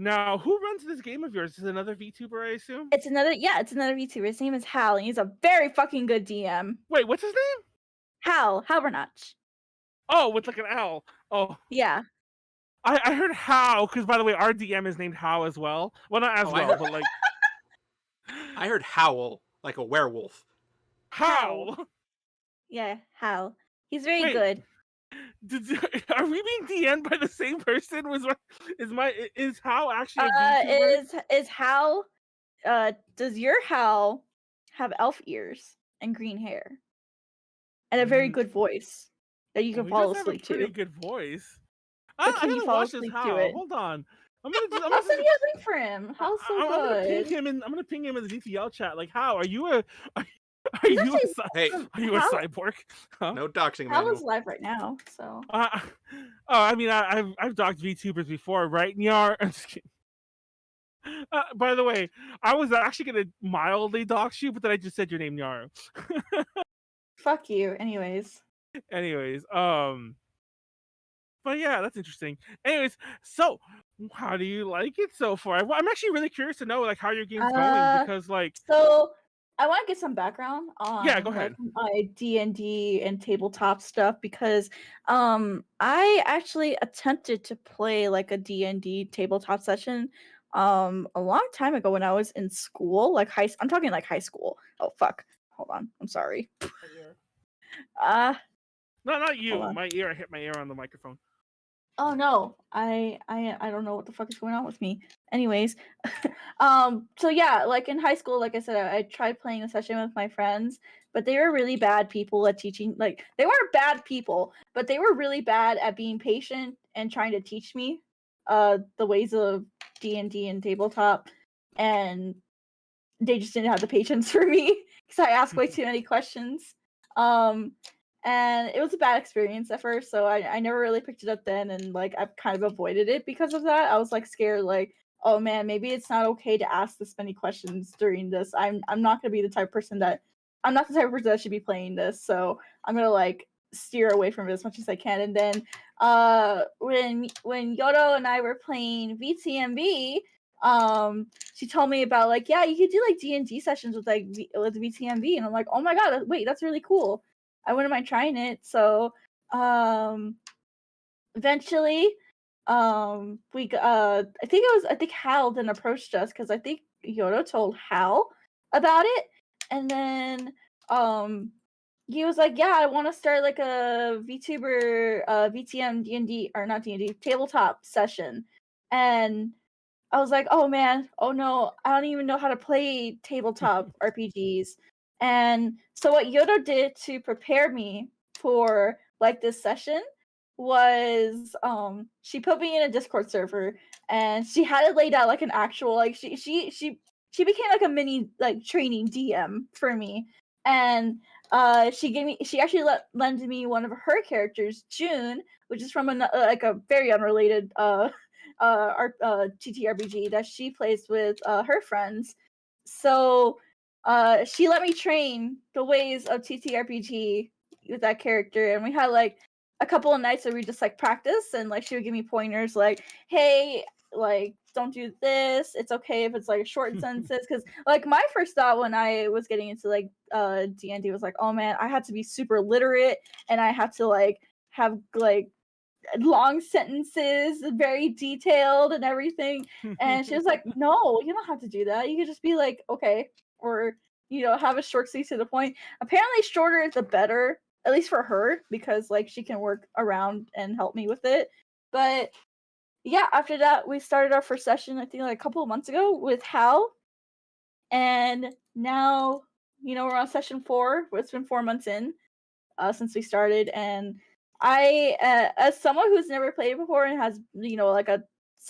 Now, who runs this game of yours? Is it another VTuber, I assume? It's another VTuber. His name is Hal, and he's a very fucking good DM. Wait, what's his name? Hal Bernach. Oh, with like an L. Oh. Yeah. I heard How, because by the way, our DM is named How as well. Well, not as well, but like. I heard howl, like a werewolf. How? Yeah, Hal. He's very good. Are we being DM'd by the same person? Is Hal actually a VTuber? Is Hal does your Hal have elf ears and green hair and a very Mm, good voice that you can he fall does have a asleep pretty to? good voice. But I can you gotta fall watch this asleep to Hal. it? Hold on. I'll send you a link for him. Hal's so I'm gonna ping good. him in. I'm gonna ping him in the VTL chat. Like, how are you a are He's you a Hey, are you a Hal, cyborg? Huh? no doxing, Hal Manuel. is live right now, so. Oh, I mean, I've docked VTubers before, right? Nyar. I'm just kidding. By the way, I was actually gonna mildly dox you, but then I just said your name, Nyaru. Fuck you. Anyways. Anyways, but yeah, that's interesting. Anyways, so how do you like it so far? I'm actually really curious to know like how your game's going because like So I want to get some background yeah, go on like ahead. my D&D and tabletop stuff because I actually attempted to play like a D&D tabletop session a long time ago when I was in school, like I'm talking like high school. Oh fuck. Hold on. I'm sorry. Uh No, not hold you. on. My ear. I hit my ear on the microphone. Oh no, I don't know what the fuck is going on with me. Anyways, so yeah, like in high school, like I said, I tried playing a session with my friends, but they were really bad people at teaching. Like they weren't bad people, but they were really bad at being patient and trying to teach me, the ways of D&D and tabletop, and they just didn't have the patience for me because I asked way too many questions. Um, and it was a bad experience at first, so I never really picked it up then, and like I've kind of avoided it because of that. I was like scared, like, oh man, maybe it's not okay to ask this many questions during this. I'm not gonna be the type of person that I'm not the type of person that should be playing this, so I'm gonna like steer away from it as much as I can. And then when Yodo and I were playing VTMB, she told me about like, yeah, you could do like D&D sessions with like with VTMB, and I'm like, oh my god, wait, that's really cool. I wouldn't mind trying it. So eventually I think Hal then approached us because I think Yodo told Hal about it, and then he was like, yeah, I want to start like a VTuber VTM D&D, or not D&D, tabletop session. And I was like, oh man, oh no, I don't even know how to play tabletop RPGs. And so what Yodo did to prepare me for like this session was she put me in a Discord server, and she had it laid out like an actual, like she became like a mini like training DM for me. And she actually lended me one of her characters, June, which is from like a very unrelated TTRPG that she plays with her friends. So she let me train the ways of TTRPG with that character, and we had like a couple of nights where we just like practice, and like she would give me pointers like, hey, like don't do this, it's okay if it's like short sentences, because like my first thought when I was getting into like D&D was like, oh man, I had to be super literate, and I had to like have like long sentences, very detailed and everything. And she was like, no, you don't have to do that. You could just be like, okay, or have a short, sweet to the point. Apparently shorter is the better, at least for her, because like she can work around and help me with it. But yeah, after that we started our first session, I think like a couple of months ago, with Hal. And now, we're on session 4. It's been 4 months in since we started, and I, as someone who's never played before and has, like a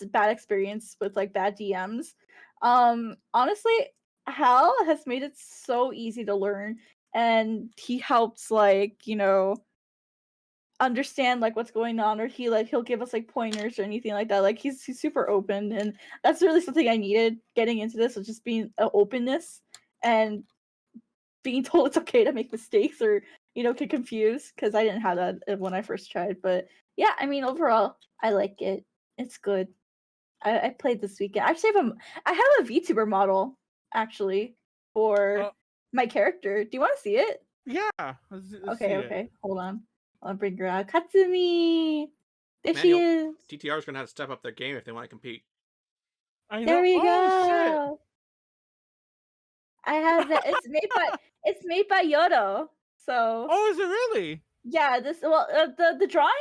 bad experience with like bad DMs, honestly, Hal has made it so easy to learn, and he helps like, understand like what's going on, or he'll give us like pointers or anything like that. Like he's super open, and that's really something I needed getting into this, was just being openness and being told it's okay to make mistakes or get confused, because I didn't have that when I first tried. But yeah, I mean, overall I like it. It's good. I played this weekend. Actually, I have a VTuber model actually for my character. Do you want to see it? Yeah. Let's see it. Okay. Hold on. I'll bring her out. Katsumi. There she Manuel, is. TTR's gonna have to step up their game if they want to compete. I know. There we Oh shit. go. I have that. It's made by Yodo. So. Oh, is it really? Yeah, the drawing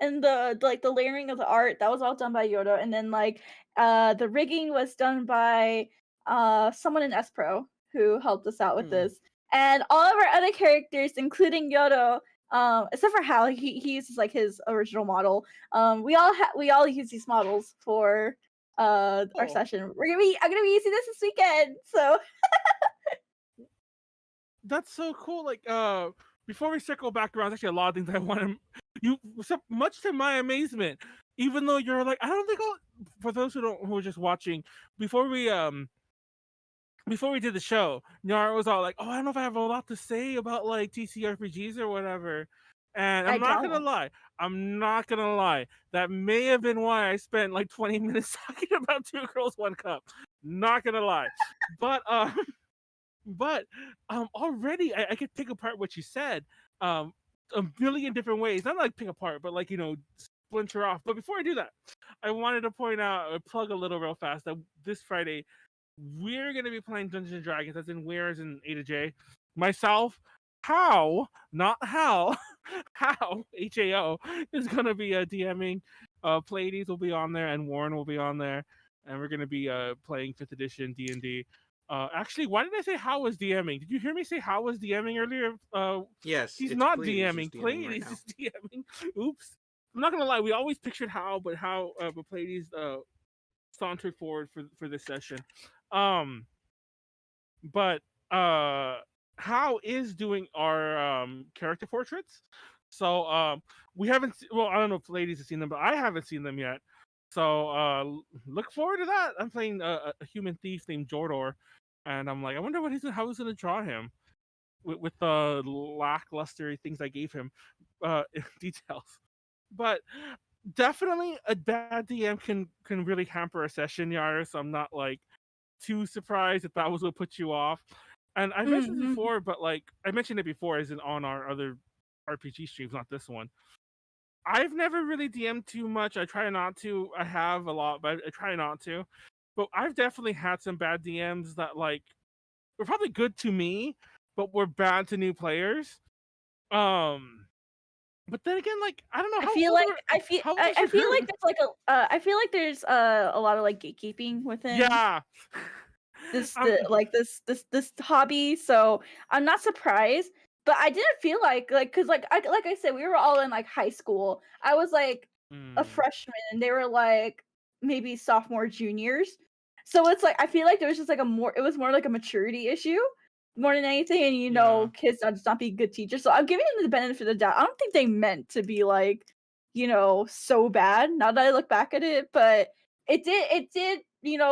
and the layering of the art, that was all done by Yoda, and then the rigging was done by someone in S-Pro who helped us out with this. And all of our other characters, including Yoda, except for Hal, he uses like his original model. We all use these models for our session. I'm gonna be using this weekend, so That's so cool. Like, before we circle back around, there's actually a lot of things I want to. You, so much to my amazement, even though you're like, I don't think I'll. For those who are just watching, before we did the show, Nyaru was all like, "Oh, I don't know if I have a lot to say about like TTRPGs or whatever." And I I'm not gonna don't. lie. I'm not gonna lie. That may have been why I spent like 20 minutes talking about Two Girls, One Cup. Not gonna lie, but but already I could pick apart what you said a million different ways. Not like pick apart, but like splinter off. But before I do that, I wanted to point out plug a little real fast that this Friday we're gonna be playing Dungeons and Dragons. That's in where is in A to J. Myself, how not how how HAO is gonna be DMing. Pleiades will be on there and Warren will be on there, and we're gonna be playing 5th edition D&D. Actually, why did I say how was DMing? Did you hear me say how was DMing earlier? Yes, He's it's not Pleiades DMing. who's DMing Pleiades right now. is DMing. Oops. I'm not gonna lie. We always pictured how, but Pleiades sauntered forward for this session. But how is doing our character portraits. So we haven't. Well, I don't know if ladies have seen them, but I haven't seen them yet. So look forward to that. I'm playing a human thief named Jordor, and I'm like, I wonder how he's gonna draw him with the lackluster things I gave him details. But definitely a bad DM can really hamper a session, Yara. So I'm not like too surprised if that was what put you off. And I mentioned this Mhm. before, but like I mentioned it before, as in on our other RPG streams, not this one. I've never really DM'd too much. I try not to. I have a lot, but I try not to. But I've definitely had some bad DMs that like were probably good to me, but were bad to new players. But then again, like I don't know I how feel old like were how old was I your feel like group? there's I feel like there's a lot of like gatekeeping within Yeah. this hobby, so I'm not surprised. But I didn't feel like because like I said, we were all in like high school. I was like a freshman, and they were like maybe sophomore juniors. So it's like I feel like there was just like it was more like a maturity issue more than anything. And Yeah. kids are just not being good teachers. So I'm giving them the benefit of the doubt. I don't think they meant to be like so bad. Now that I look back at it, but it did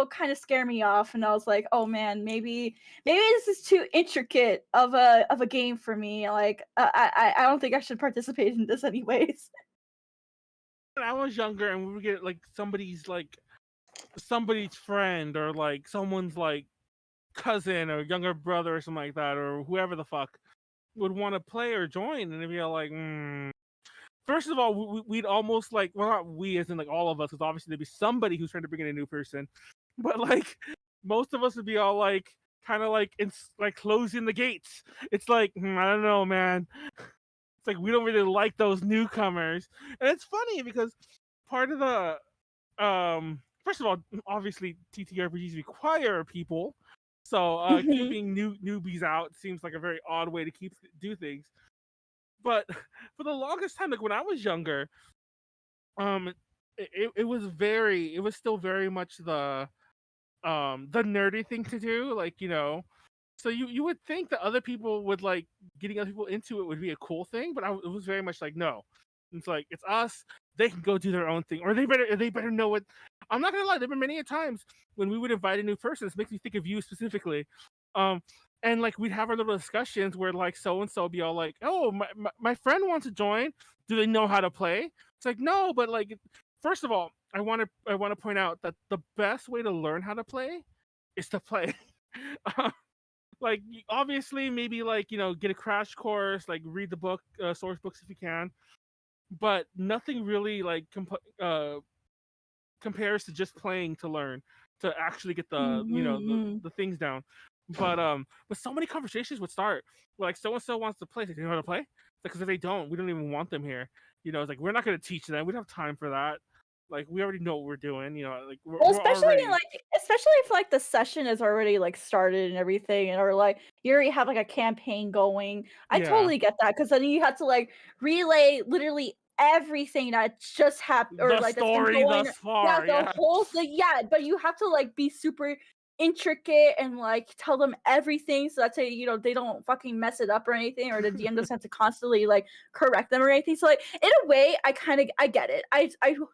kind of scare me off, and I was like, oh man, maybe this is too intricate of a game for me. Like I don't think I should participate in this anyways. When I was younger and we would get like somebody's friend or like someone's like cousin or younger brother or something like that or whoever the fuck would want to play or join, and they'd be like, first of all, we'd almost like, well, not we as in like all of us, because obviously there'd be somebody who's trying to bring in a new person, but like most of us would be all like kind of like it's like closing the gates. It's like I don't know, man. It's like we don't really like those newcomers, and it's funny because part of the first of all, obviously TTRPGs require people, so Mhm. keeping newbies out seems like a very odd way to do things. But for the longest time, like when I was younger, um, it was still very much the nerdy thing to do, like so you would think that other people would like getting other people into it would be a cool thing, but it was very much like no. It's like it's us. They can go do their own thing, or they better know what. I'm not gonna lie. There've been many a times when we would invite a new person. This makes me think of you specifically. Um, and like we'd have our little discussions where like so and so be all like, "Oh, my friend wants to join. Do they know how to play?" It's like no, but like first of all, I want to point out that the best way to learn how to play is to play. Like obviously maybe like get a crash course, like read the book source books if you can, but nothing really like compares to just playing to learn, to actually get the Mhm. the things down. But so many conversations would start where, like so and so wants to play. Like, do you know how to play? Because if they don't, we don't even want them here. You know, it's like we're not going to teach them. We don't have time for that. Like we already know what we're doing. You know, like Well, we're already. especially if like the session is already like started and everything, or like you already have like a campaign going. I Yeah. totally get that, because then you have to like relay literally everything that just happened, or The like that's been story going. thus far. Yeah, the Yeah. whole thing. Yeah, but you have to like be super intricate and like tell them everything, so that's you know, they don't fucking mess it up or anything, or the DM doesn't have to constantly like correct them or anything. So like in a way, I get it. I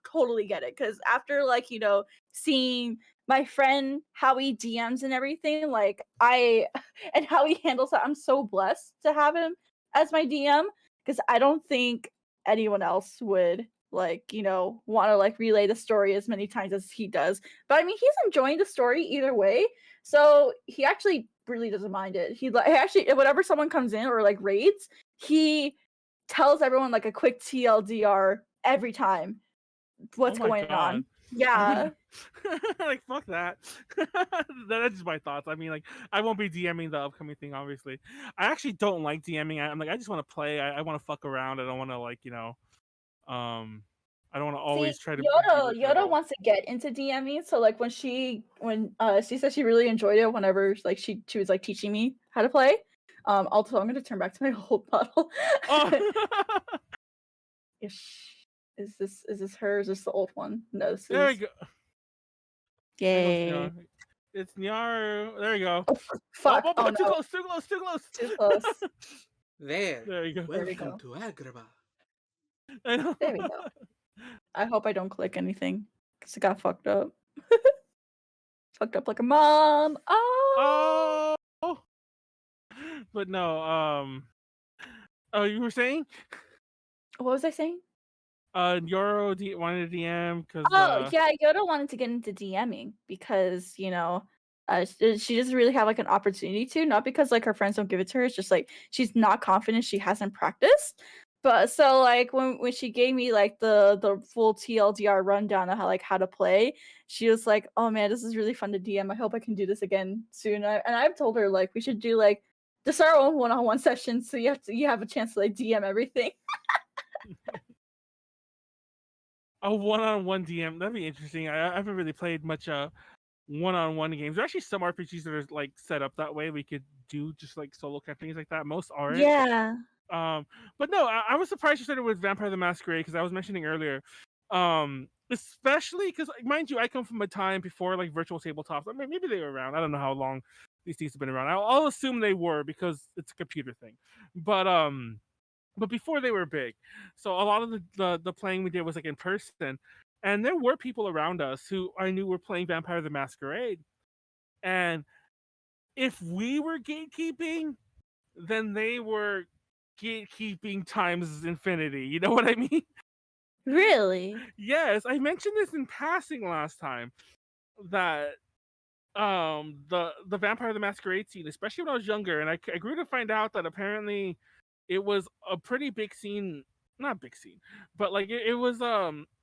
totally get it, because after like, you know, seeing my friend how he DMs and everything, like and how he handles that, I'm so blessed to have him as my DM, because I don't think anyone else would, like, you know, want to like relay the story as many times as he does. But I mean, he's enjoying the story either way, so he actually really doesn't mind it. He actually, whenever someone comes in or like raids, he tells everyone like a quick TLDR every time what's going on. Yeah. Like fuck that. That's just my thoughts. I mean, like I won't be DMing the upcoming thing. Obviously, I actually don't like DMing. I'm like I just want to play. I want to fuck around. I don't want to like I don't want to always See, try to. Yoda wants to get into DMing, so like when she said she really enjoyed it whenever like she was like teaching me how to play. Also, I'm gonna turn back to my old bottle. Oh. Is this her? Is this the old one? No, this There we is. go. Yay! It's Nyaru. There you go. Oh, fuck! Oh, Oh, too no. close! Too close! Too close! Too close. There you go. Welcome to Agrabah. I know. There we go. I hope I don't click anything, because it got fucked up. Fucked up like a mom. Oh. Oh. But no. Oh, you were saying? What was I saying? Yoro wanted to DM because. Oh, yeah, Yoda wanted to get into DMing because, you know, she doesn't really have like an opportunity to, not because like her friends don't give it to her. It's just like she's not confident, she hasn't practiced. But so like when she gave me like the full TLDR rundown of how to play, she was like, "Oh man, this is really fun to DM. I hope I can do this again soon." And I've told her like we should do like just our own one-on-one sessions, so you have a chance to like DM everything. A one-on-one DM, that'd be interesting. I haven't really played much one-on-one games. There are actually some RPGs that are like set up that way. We could do just like solo campaigns like that. Most aren't. Yeah. But no, I was surprised you started with Vampire the Masquerade because I was mentioning earlier. Especially because, mind you, I come from a time before like virtual tabletops. I mean, maybe they were around. I don't know how long these things have been around. I'll assume they were because it's a computer thing. But before they were big, so a lot of the playing we did was like in person, and there were people around us who I knew were playing Vampire the Masquerade, and if we were gatekeeping, then they were gatekeeping times infinity. You know what I mean? Really? Yes, I mentioned this in passing last time that the Vampire the Masquerade scene, especially when I was younger, and I grew to find out that apparently it was a pretty big scene. Not big scene, but like it was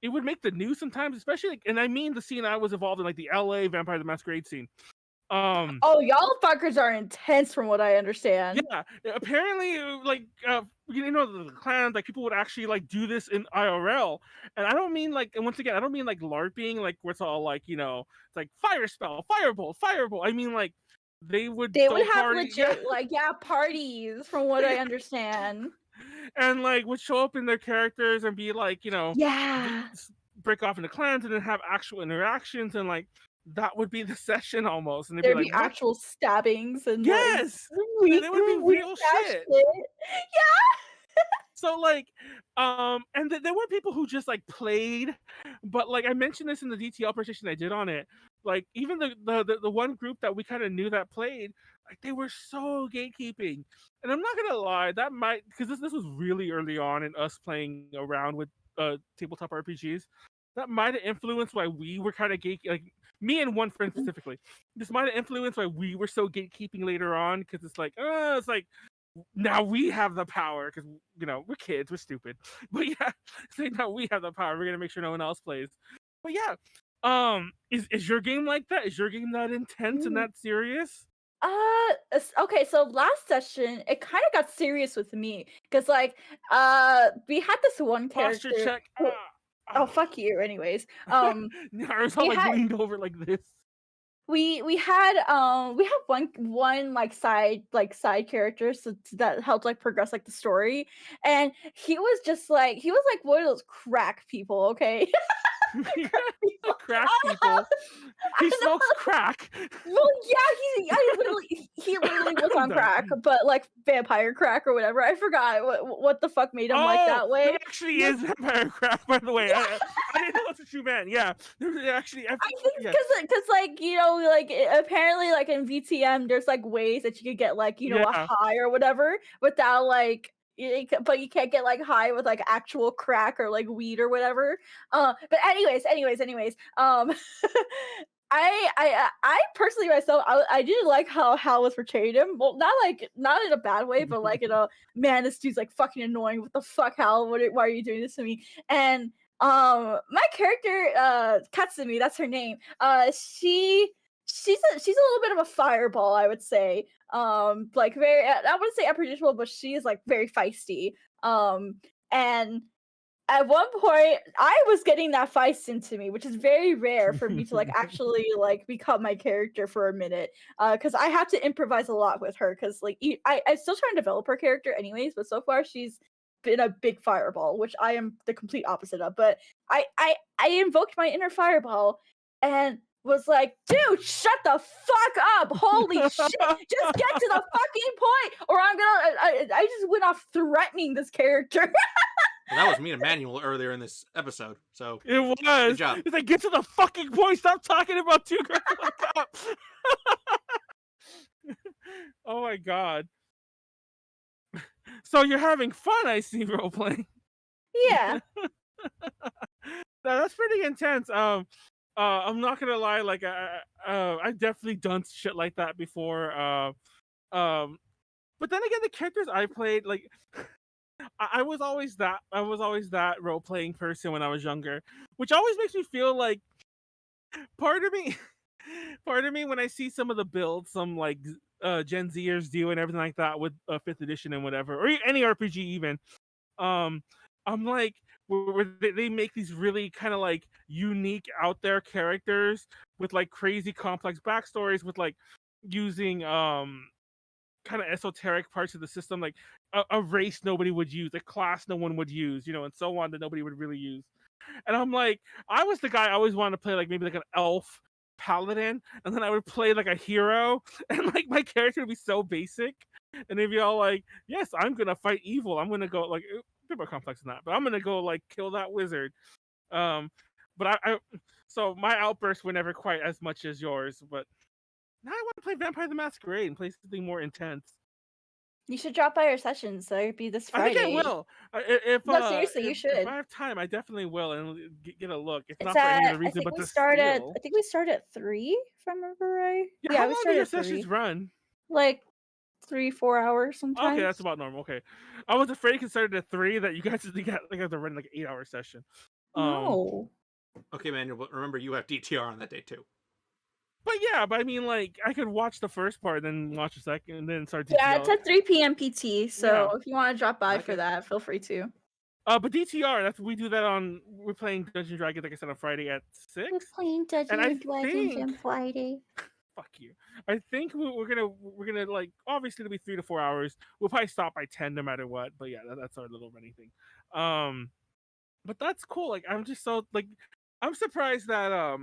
it would make the news sometimes, especially like, and I mean the scene I was involved in, like the LA Vampire the Masquerade scene. Oh, y'all fuckers are intense from what I understand. Yeah, apparently like you know, the clans, like people would actually like do this in IRL, and I don't mean like, and once again I don't mean like LARPing, like where it's all like, you know, it's like fire spell, firebolt, I mean like they would have party, legit like parties from what I understand. and like would show up in their characters and be like, you know, break off into clans and then have actual interactions, and like that would be the session almost, and they'd There'd be be like, actual stabbings and yes, and it would be real shit. Yeah. So like, and there were people who just like played, but like I mentioned this in the DTL presentation I did on it. Like even the one group that we kind of knew that played, like they were so gatekeeping, and I'm not gonna lie, that might, because this was really early on in us playing around with tabletop RPGs. That might have influenced why we were kind of like me and one friend specifically. This might have influenced why we were so gatekeeping later on, because it's like now we have the power because, you know, we're kids, we're stupid. But yeah, say now we have the power. We're gonna make sure no one else plays. But yeah, is your game like that? Is your game that intense and that serious? Okay, so last session it kind of got serious with me because like we had this one Posture character. check. Oh fuck you. Anyways, Nyaru's all we like had leaned over like this. we had one like side character so that helped like progress like the story, and he was like one of those crack people. Okay. Crack I don't know. people. He smokes crack. Well, yeah, he literally was I'm on done. crack, but like vampire crack or whatever. I forgot what the fuck made him like that way. There actually is vampire crack, by the way. Yeah. I didn't know that's what you meant. Yeah, there actually. I think because like like apparently like in VTM there's like ways that you could get like a high or whatever without like. But you can't get like high with like actual crack or like weed or whatever. But anyways, I personally myself I didn't like how Hal was portrayed him. Well, not in a bad way, but like man, this dude's like fucking annoying. What the fuck, Hal? Why are you doing this to me? And my character Katsumi, that's her name. She's a little bit of a fireball, I would say. Like very, I wouldn't say unpredictable, but she is like very feisty. And at one point I was getting that feist into me, which is very rare for me to like actually like become my character for a minute. Because I have to improvise a lot with her. Because like I still trying to develop her character, anyways. But so far she's been a big fireball, which I am the complete opposite of. But I invoked my inner fireball and was like, dude, shut the fuck up. Holy shit. Just get to the fucking point or I'm gonna I just went off threatening this character. Well, that was me and Manuel earlier in this episode. So it was. Good job. It's like, get to the fucking point. Stop talking about two girls on top. Oh my god. So you're having fun, I see, role playing. Yeah. That's pretty intense. I'm not gonna lie, like I've definitely done shit like that before. But then again, the characters I played, like I was always that role playing person when I was younger, which always makes me feel like part of me when I see some of the builds some like Gen Zers do and everything like that with 5th edition and whatever, or any RPG even. I'm like, where they make these really kind of like unique out there characters with like crazy complex backstories with like using kind of esoteric parts of the system, like a race nobody would use, a class no one would use, and so on, that nobody would really use. And I'm like, I was the guy I always wanted to play like maybe like an elf paladin, and then I would play like a hero, and like my character would be so basic, and they'd be all like, yes, I'm gonna fight evil, I'm gonna go like a bit more complex than that, but I'm gonna go like kill that wizard. But I so my outbursts were never quite as much as yours, but now I want to play Vampire the Masquerade and play something more intense. You should drop by our sessions. So it'd be this Friday. I think I will. If No, seriously, you should. If I have time, I definitely will and get a look. If It's not for any other I reason, think but we to start at steal. I think we start at 3, if I remember right. Yeah, how we long start do your at 3. sessions run? Like 3-4 hours sometimes. Okay, that's about normal. Okay, I was afraid it started at 3 that you guys have to run like an 8-hour session. No. Okay, Manuel, but remember you have DTR on that day too. But yeah, I mean, like, I could watch the first part, then watch the second, and then start DTR. Yeah, it's at 3 PM PT, so if you want to drop by for that, feel free to. But DTR, we do that on. We're playing Dungeons & Dragons, like I said, on Friday at 6. We're playing Dungeons & Dragons on Friday. Fuck you. I think we're gonna like, obviously it'll be 3 to 4 hours. We'll probably stop by 10 no matter what. But yeah, that's our little running thing. But that's cool. Like, I'm just so like, I'm surprised that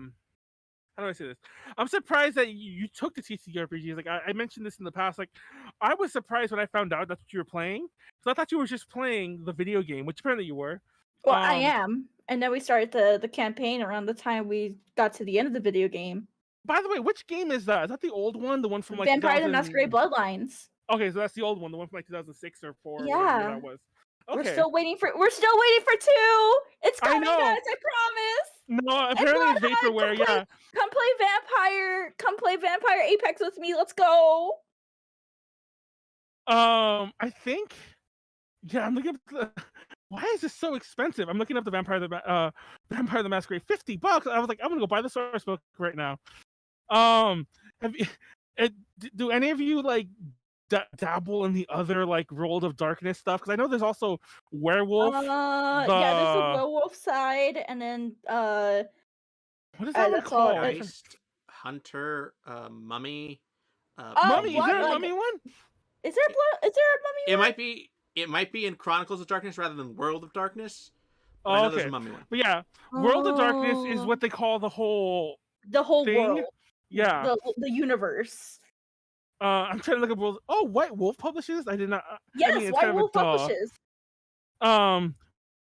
how do I say this? I'm surprised that you took the TTRPGs. Like I mentioned this in the past. Like I was surprised when I found out that's what you were playing. So I thought you were just playing the video game, which apparently you were. Well, I am. And then we started the campaign around the time we got to the end of the video game. By the way, which game is that? Is that the old one? The one from like Vampire the Masquerade Bloodlines. Okay, so that's the old one, the one from like 2006 or 4 or yeah. whatever that was. Okay. We're still waiting for 2. It's coming, guys, I promise. No, apparently vaporware, yeah. Come play Vampire Apex with me. Let's go. I think I'm looking up why is this so expensive? I'm looking up the Vampire the Masquerade, $50. I was like, I'm gonna go buy the source book right now. Have you do any of you like dabble in the other like World of Darkness stuff? Because I know there's also werewolf. Yeah, there's a werewolf side, and then what is that one that's all. called? Heist, Hunter, Mummy. Mummy, is what, there a like- mummy one? Is there a mummy? It one? might be in Chronicles of Darkness rather than World of Darkness. But Oh, I know okay. there's a Mummy one. But yeah, World of Darkness is what they call the whole thing. World. Yeah. The universe. I'm trying to look at World. Oh, White Wolf publishes. I did not. Yes, I mean, it's White kind of a Wolf duh. publishes.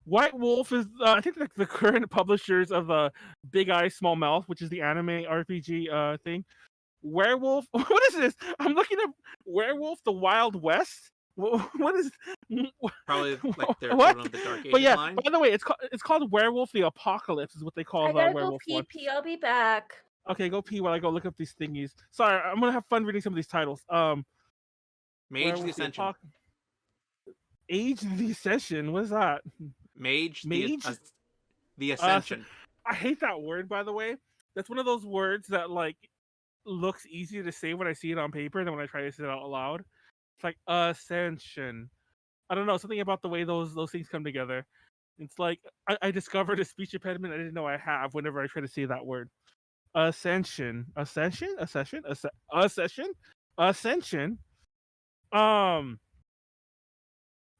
White Wolf is I think like the current publishers of Big Eye Small Mouth, which is the anime RPG thing. Werewolf. What is this? I'm looking at Werewolf: The Wild West. What is? Probably like their What? equivalent of the Dark Ages But yeah, line. by the way, it's called Werewolf: The Apocalypse is what they call I the gotta go werewolf pee. one. I'll be back. Okay, go pee while I go look up these thingies. Sorry, I'm gonna have fun reading some of these titles. Mage Werewolf, the Ascension. Age the Ascension. What is that? Mage? Mage? The Ascension. I hate that word, by the way. That's one of those words that like looks easier to say when I see it on paper than when I try to say it out loud. It's like ascension. I don't know, something about the way those things come together. It's like I discovered a speech impediment I didn't know I have whenever I try to say that word. Ascension. Ascension? Ascension? Ascension? Ascension?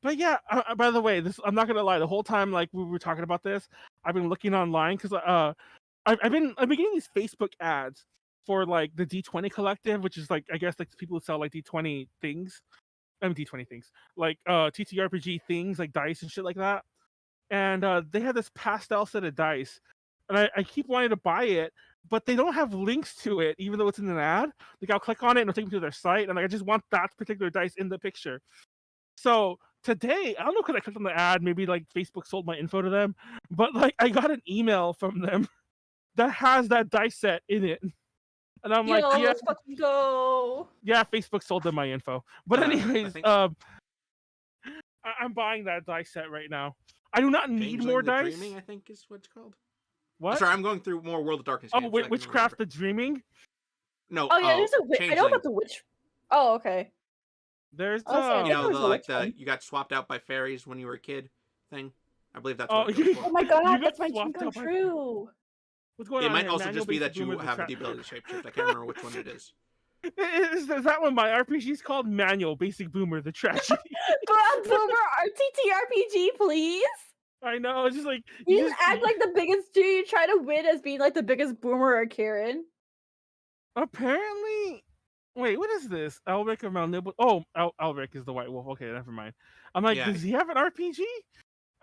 But yeah, by the way, I'm not gonna lie. The whole time, like we were talking about this, I've been looking online because I've been getting these Facebook ads for like the D20 Collective, which is like I guess like the people who sell like D20 things. I mean D20 things, like TTRPG things, like dice and shit like that. And they have this pastel set of dice, and I keep wanting to buy it, but they don't have links to it, even though it's in an ad. Like I'll click on it and it'll take me to their site, and like I just want that particular dice in the picture. So today, I don't know because I clicked on the ad, maybe like Facebook sold my info to them, but like I got an email from them that has that dice set in it. And I'm like, yeah, let's fucking go. Yeah, Facebook sold them my info. But anyways, think- I'm buying that dice set right now. I do not need Changeling more the dice. Dreaming, I think is what it's called. What? Sorry, I'm going through more World of Darkness. Oh, games, so I can Witchcraft remember. the Dreaming. No. Oh yeah, there's a witch. I know Changeling. about the witch. Oh, okay. There's I was saying, You know, There's a witch one. you got swapped out by fairies when you were a kid thing. I believe that's Oh, what it goes for. Oh my You god, got that's my dream swapped come out by- true. what's going It on might here? also Manuel just be Basic that you Boomer, the have the tra- ability to shapeshift. I can't remember which one it is. Is that one? My RPG is called Manuel Basic Boomer, the tragedy. Grab Boomer TTRPG, please. I know, it's just like You just act like the biggest dude. You try to win as being like the biggest boomer or Karen. Apparently, wait, what is this? Elric of Mount Nibble. Oh, Elric is the White Wolf. Okay, never mind. I'm like, Yeah. does he have an RPG?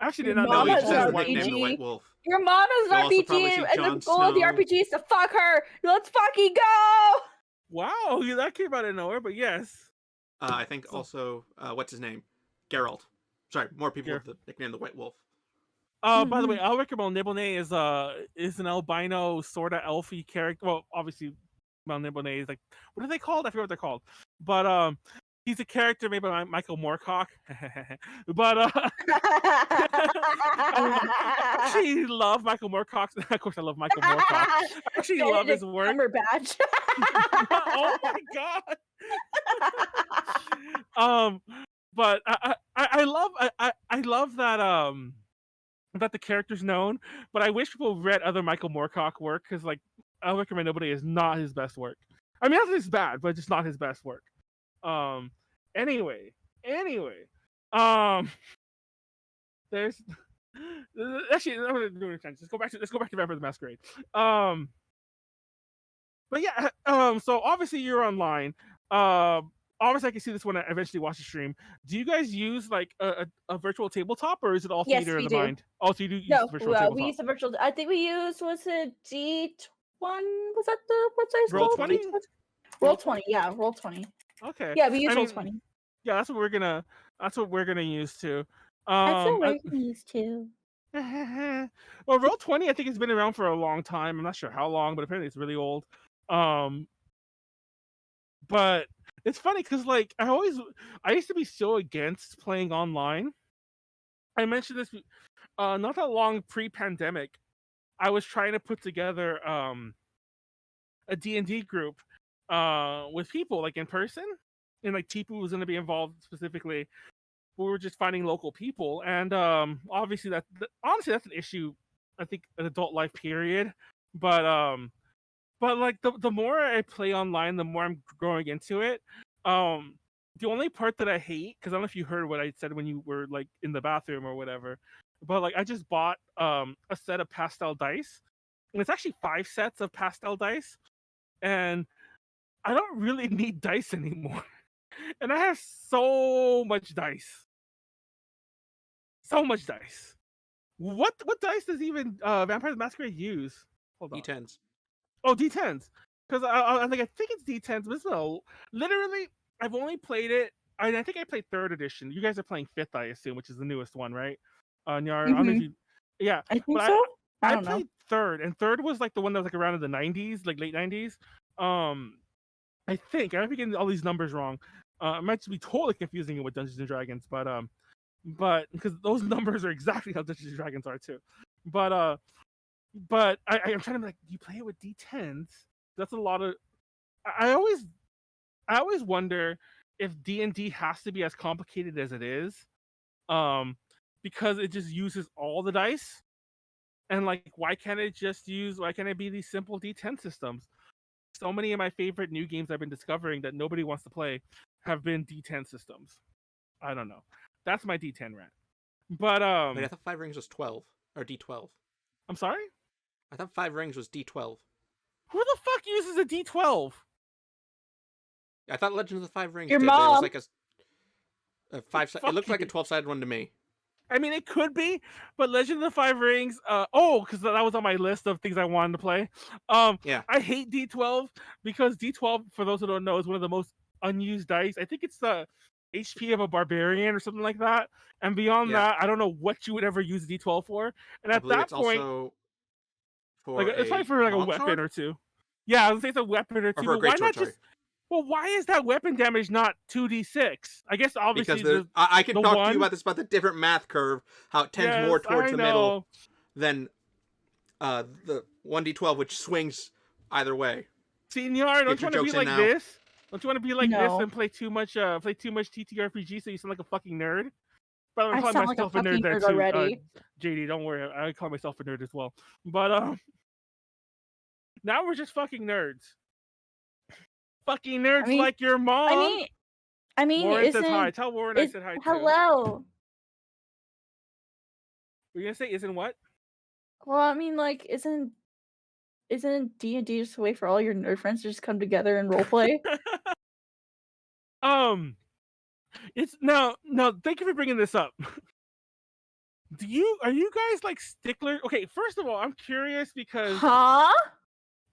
Actually, Your did not No, know mom he he has just had has an the White nickname Wolf. the RPG. White Wolf. Your mom has You'll an also probably see RPG, and Jon the goal of the Snow. RPG is to fuck her. Let's fucking go. Wow, that came out of nowhere, but yes. I think So- also, what's his name? Geralt. Sorry, more people Ger- have the nickname the White Wolf. By the way, Elric of Mount Nibelne is an albino sort of elfy character. Well, obviously, Mount Nibelne is like, what are they called? I forget what they're called. But he's a character made by Michael Moorcock. But I actually love Michael Moorcock. Of course, I love Michael Moorcock. I actually love his work. Cumberbatch. Oh my god. But I love that that the character's known, but I wish people read other Michael Moorcock work because like I recommend Nobody is not his best work. I mean, not that it's bad, but just not his best work. Anyway, there's actually I'm gonna do it. Let's go back to Vampire the Masquerade. But yeah, so obviously you're online. Obviously I can see this when I eventually watch the stream. Do you guys use like a virtual tabletop, or is it all Yes, theater of we the do. mind? Oh, so you do use No, virtual tabletop. we used the virtual. I think we used was it G1? Was that the website? Roll called? 20? G20? Roll 20. Yeah, Roll 20. Okay. Yeah, we use I Roll mean, 20. Yeah, that's what we're gonna use too. That's what we're used to. Well, Roll20 I think it's been around for a long time. I'm not sure how long, but apparently it's really old. But it's funny because like I used to be so against playing online. I mentioned this not that long pre-pandemic. I was trying to put together a D&D group with people like in person, and like Tipu was going to be involved specifically. We were just finding local people, and obviously honestly that's an issue. I think in adult life period, but like the more I play online, the more I'm growing into it. The only part that I hate, because I don't know if you heard what I said when you were like in the bathroom or whatever, but like I just bought a set of pastel dice, and it's actually 5 sets of pastel dice, and I don't really need dice anymore. And I have so much dice. So much dice. What dice does even Vampire the Masquerade use? Hold on. D10s. Oh, D10s. Because I think it's D10s, but no. Literally, I've only played it. I think I played 3rd edition. You guys are playing 5th, I assume, which is the newest one, right? Nyaru, I don't know if you. Yeah, I think but so. I I don't know. played 3rd, and 3rd was like the one that was like around in the 90s, like late 90s. I think I might be getting all these numbers wrong. I might just be totally confusing it with Dungeons and Dragons, but because those numbers are exactly how Dungeons and Dragons are too. But I'm trying to be like, do you play it with D10s? That's a lot of. I always wonder if D&D has to be as complicated as it is, because it just uses all the dice, and like, why can't it be these simple D10 systems? So many of my favorite new games I've been discovering that nobody wants to play have been D10 systems. I don't know. That's my D10 rant. But Wait, I thought 5 Rings was 12 or D12. I'm sorry? I thought 5 Rings was D12. Who the fuck uses a D12? I thought Legends of the 5 Rings Your did. But it was mom. like a 5. It looked like a 12-sided one to me. I mean, it could be, but Legend of the 5 Rings. Because that was on my list of things I wanted to play. Yeah. I hate D12 because D12, for those who don't know, is one of the most unused dice. I think it's the HP of a barbarian or something like that. And beyond that, I don't know what you would ever use D12 for. And I at believe that it's point, also for like, it's probably for like a weapon longsword? or two. Yeah, I would say it's a weapon or two. For a But why greatsword, not sorry. just? Well, why is that weapon damage not 2d6? I guess obviously Because I can the talk one... to you about this, about the different math curve, how it tends more towards the middle than the 1d12, which swings either way. See, Nyaru, don't you want to be like this? Don't you want to be like this and play too much TTRPG so you sound like a fucking nerd? But I'm calling myself a nerd there too. Already. JD, don't worry, I call myself a nerd as well. But now we're just fucking nerds. Fucking nerds like your mom. I mean, Warren says hi. Tell Warren I said hi too. Hello. Were you gonna say isn't what? Well, I mean, like, isn't D&D just a way for all your nerd friends to just come together and roleplay? It's no. Thank you for bringing this up. Are you guys like sticklers? Okay, first of all, I'm curious because. Huh?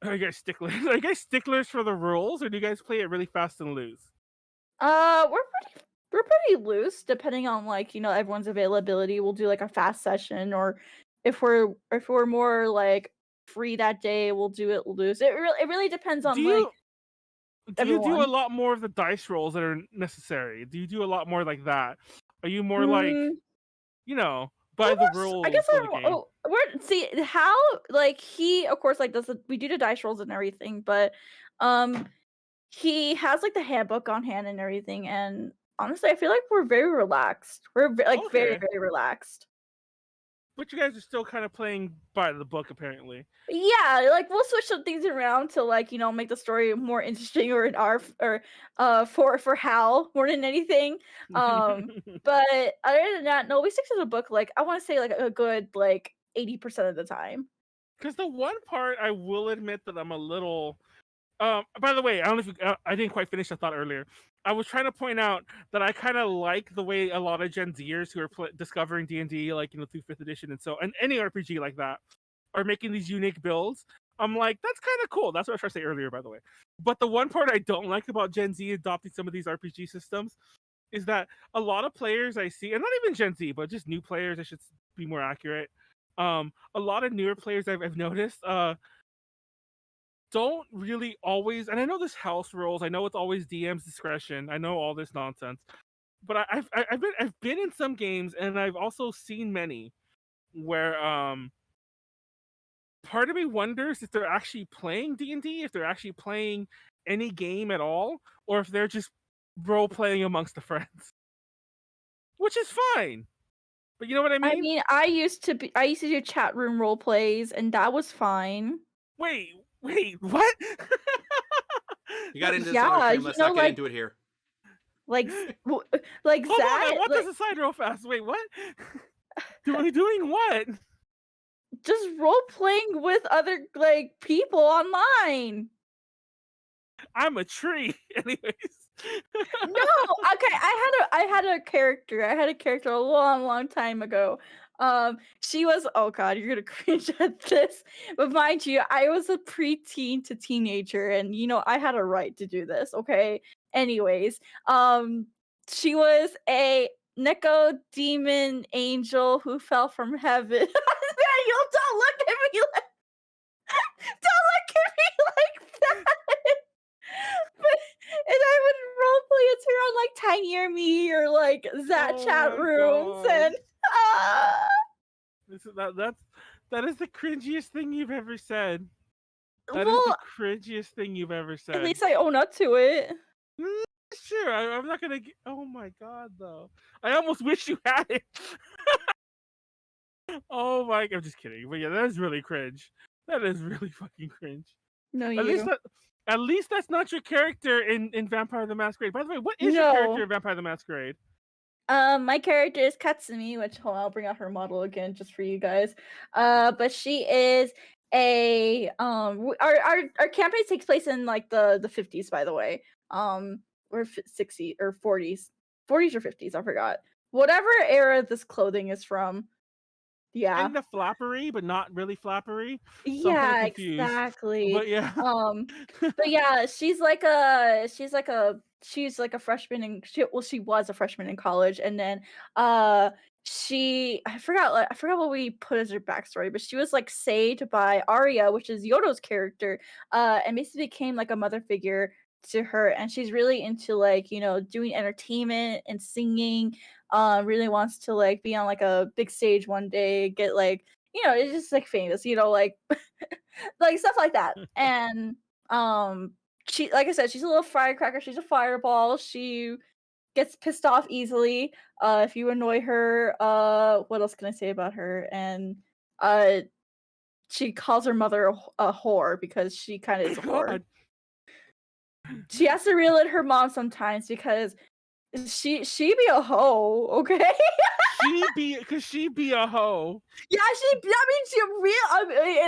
Are you guys sticklers? Are you guys sticklers for the rules, or do you guys play it really fast and loose? We're pretty loose, depending on, like, everyone's availability. We'll do like a fast session, or if we're more like free that day, we'll do it loose. It really depends on do you do a lot more of the dice rolls that are necessary? Do you do a lot more like that? Are you more like, by the rules? I guess see how, like, he of course like we do the dice rolls and everything, but he has like the handbook on hand and everything, and honestly I feel like we're very relaxed. We're very very relaxed. But you guys are still kind of playing by the book, apparently. Yeah, like we'll switch some things around to, like, make the story more interesting, or for Hal more than anything. But other than that, no, we stick to the book. Like, I want to say like a good 80% of the time. Because the one part I will admit that I'm a little. By the way, I don't know if I didn't quite finish the thought earlier. I was trying to point out that I kind of like the way a lot of Gen Zers who are discovering D&D, like, through 5th edition and any RPG like that, are making these unique builds. I'm like, that's kind of cool. That's what I was trying to say earlier, by the way. But the one part I don't like about Gen Z adopting some of these RPG systems is that a lot of players I see, and not even Gen Z, but just new players, I should be more accurate. A lot of newer players I've noticed, don't really always, and I know this house rules, I know it's always DM's discretion, I know all this nonsense, but I've been in some games, and I've also seen many where part of me wonders if they're actually playing D&D, if they're actually playing any game at all, or if they're just role playing amongst the friends, which is fine. But you know what I mean? I used to do chat room role plays, and that was fine. Wait, what? You got into this Yeah, on stream. you Let's know, not get like- into it here. Like Hold that. on, I want Like, this aside real fast. Wait, what? Doing what? just role playing with other like people online. I'm a tree, anyways. No, okay. I had a character. I had a character a long time ago. She was, oh god, you're gonna cringe at this. But mind you, I was a preteen to teenager, and you know, I had a right to do this, okay? Anyways, she was a Neko demon angel who fell from heaven. Daniel, don't look at me like don't look at me like that. And I would roleplay as her on like Tiny or Me or like Zat chat rooms, God. and that is the cringiest thing you've ever said. That is well, the cringiest thing you've ever said. at least I own up to it. Sure, I'm not gonna. Oh my god, though. I almost wish you had it. Oh my! I'm just kidding. But yeah, that is really cringe. That is really fucking cringe. No, At least that's not your character in Vampire the Masquerade. By the way, what is your character in Vampire the Masquerade? My character is Katsumi, which hold on, I'll bring out her model again just for you guys. But she is a our campaign takes place in like the 50s, by the way. Or 60s or 40s or 50s, I forgot. Whatever era this clothing is from. Yeah. Kind of flappery, but not really flappery. So Yeah, confused. exactly. But yeah. But yeah, she's like a freshman in she was a freshman in college, and then I forgot what we put as her backstory, but she was like saved by Arya, which is Yodo's character, and basically became like a mother figure to her, and she's really into like, you know, doing entertainment and singing. Really wants to like be on like a big stage one day, get like, you know, it's just like famous, you know, like like stuff like that. And she, like I said, she's a little firecracker, she's a fireball, she gets pissed off easily if you annoy her. What else can I say about her? And she calls her mother a whore because she kind of is a whore. She has to reel in her mom sometimes because she be a hoe, okay? she be a hoe. Yeah,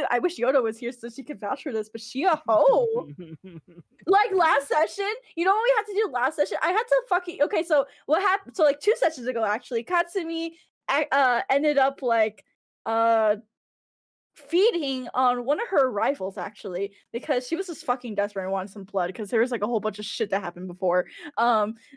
I wish Yoda was here so she could vouch for this, but she a hoe. Like last session, you know what we had to do last session? I had to fucking, okay, so what happened? So like 2 sessions ago, actually, Katsumi ended up like feeding on one of her rivals, actually, because she was just fucking desperate and wanted some blood because there was like a whole bunch of shit that happened before.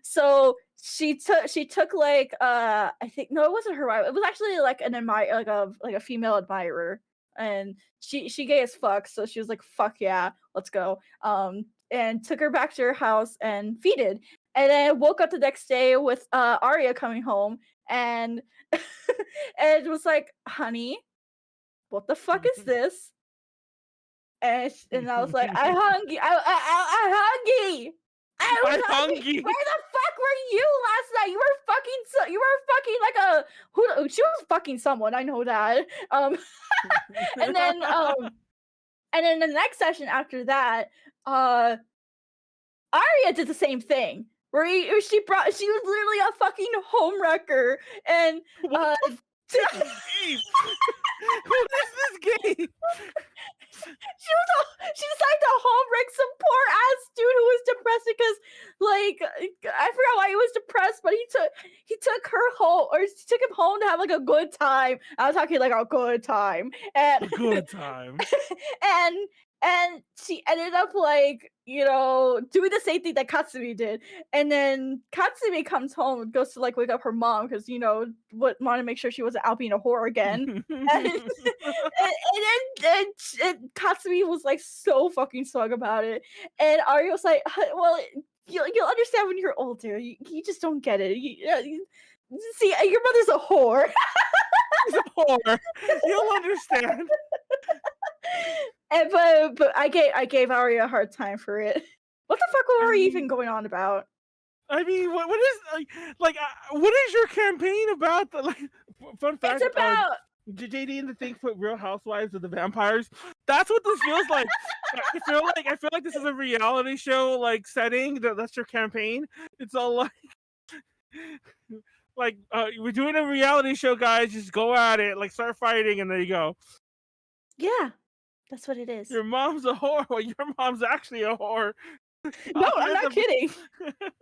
So she took like I think, no, it wasn't her rival, it was actually like like a female admirer, and she gay as fuck, so she was like, fuck yeah, let's go. And took her back to her house and feeded, and then woke up the next day with Arya coming home, and and was like, honey, what the fuck is this? And I was like, I hungry. I was hungry. Where the fuck were you last night? You were fucking like a she was fucking someone, I know that. And then the next session after that, Arya did the same thing. Where she was literally a fucking homewrecker, and Who is this game? She decided to homewreck some poor ass dude who was depressed because, like, I forgot why he was depressed, but he took her home, or he took him home to have like a good time. I was talking like a good time, and a good time, and she ended up like, you know, doing the same thing that Katsumi did. And then Katsumi comes home and goes to like wake up her mom because, you know, want to make sure she wasn't out being a whore again. and Katsumi was like so fucking smug about it. And Arya was like, well, you'll understand when you're older. You just don't get it. See, your mother's a whore. She's a whore. You'll understand. And but I gave Arya a hard time for it. What the fuck were we even going on about? I mean, what is what is your campaign about? Fun fact. It's about JD and the thing put Real Housewives of the Vampires. That's what this feels like. I feel like this is a reality show setting. That's your campaign. It's all we're doing a reality show, guys. Just go at it. Start fighting, and there you go. Yeah, that's what it is. Your mom's a whore. Well, your mom's actually a whore. No, I'm not kidding.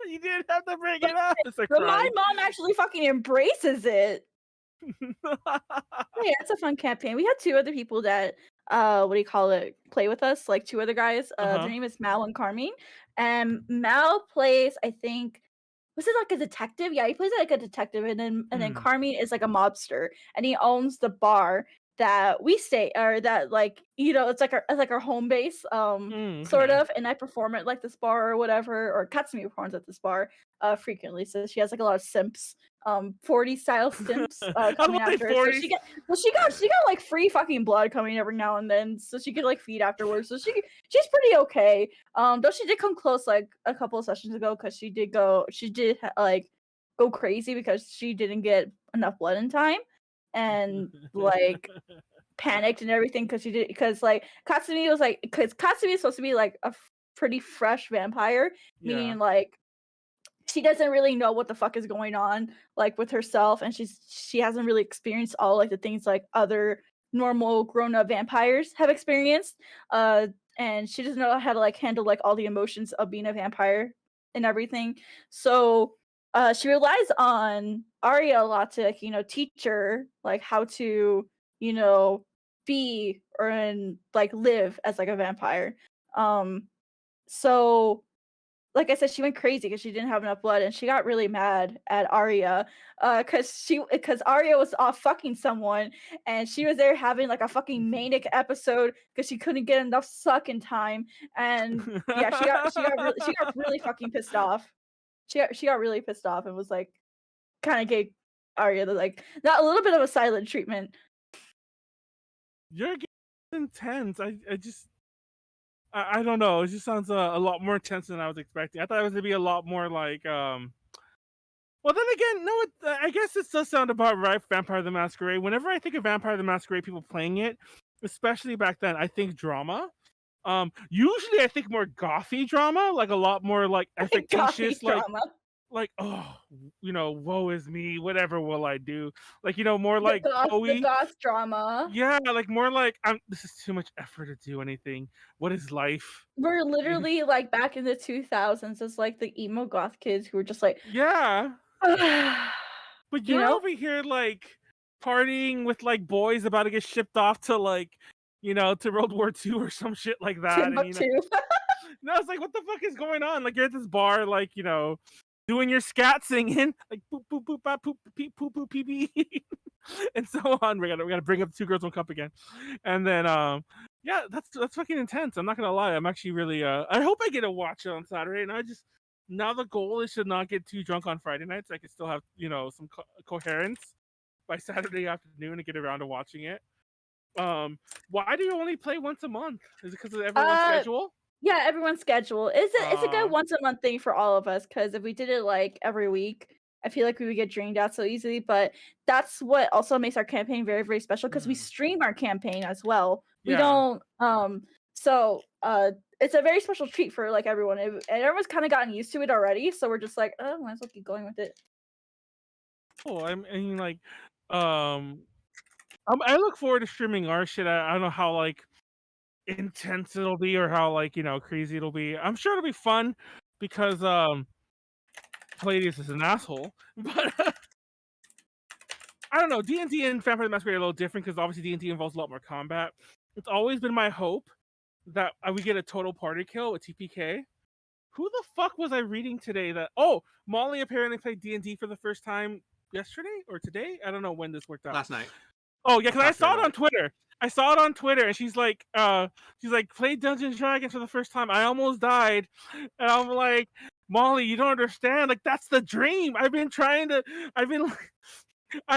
You didn't have to bring it up. It's But my mom actually fucking embraces it. Yeah, it's a fun campaign. We had 2 other people that play with us, 2 other guys. Their name is Mal and Carmine. And Mal plays, I think, was it a detective? Yeah, he plays like a detective, and then Carmine is like a mobster, and he owns the bar that we stay, or that it's like our home base, sort of. And I perform at this bar or whatever, or Katsumi performs at this bar frequently. So she has a lot of simps, 40 style simps coming after her. So she got free fucking blood coming every now and then, so she could feed afterwards. So she's pretty okay. Though she did come close a couple of sessions ago, because she did go crazy because she didn't get enough blood in time, and panicked and everything because Katsumi was because Katsumi is supposed to be a pretty fresh vampire, meaning she doesn't really know what the fuck is going on with herself, and she hasn't really experienced all the things other normal grown-up vampires have experienced, and she doesn't know how to handle all the emotions of being a vampire and everything. So she relies on Arya a lot to teach her how to be or live as a vampire. So like I said, she went crazy because she didn't have enough blood, and she got really mad at Arya because Arya was off fucking someone, and she was there having a fucking manic episode because she couldn't get enough suck in time. And yeah, she got really fucking pissed off. She got really pissed off and was kind of gave Arya not a little bit of a silent treatment. You're getting intense. I don't know. It just sounds a lot more intense than I was expecting. I thought it was gonna be a lot more Well, then again, no. I guess it does sound about right. Vampire the Masquerade. Whenever I think of Vampire the Masquerade, people playing it, especially back then, I think drama. Usually I think more gothy drama, a lot more efficacious, drama. Oh, woe is me, whatever will I do? More the goth drama. Yeah, more this is too much effort to do anything. What is life? We're literally back in the 2000s as the emo goth kids who were just yeah. But you're over here partying with boys about to get shipped off to to World War II or some shit like that. And, no, it's what the fuck is going on? You're at this bar, doing your scat singing, poop poop poop poop poop poop poop pee pee, and so on. We gotta bring up 2 Girls 1 Cup again, and then yeah, that's fucking intense. I'm not gonna lie. I'm actually really I hope I get to watch it on Saturday, and now the goal is to not get too drunk on Friday nights. I can still have some coherence by Saturday afternoon to get around to watching it. Why do you only play once a month? Is it because of everyone's schedule? Yeah, everyone's schedule. It's a good once a month thing for all of us, because if we did it every week, I feel we would get drained out so easily. But that's what also makes our campaign very, very special, because we stream our campaign as well. We don't so it's a very special treat for everyone. And everyone's kind of gotten used to it already, so we're just might as well keep going with it. Oh, I mean I look forward to streaming our shit. I don't know how intense it'll be, or how crazy it'll be. I'm sure it'll be fun because Palladius is an asshole. But I don't know. D&D and Vampire the Masquerade are a little different because obviously D&D involves a lot more combat. It's always been my hope that we get a total party kill with TPK. Who the fuck was I reading today that Molly apparently played D&D for the first time yesterday or today? I don't know when this worked out. Last night. Oh yeah, because I saw it on Twitter. And she's like, played Dungeons & Dragons for the first time. I almost died. And I'm like, Molly, you don't understand. That's the dream. I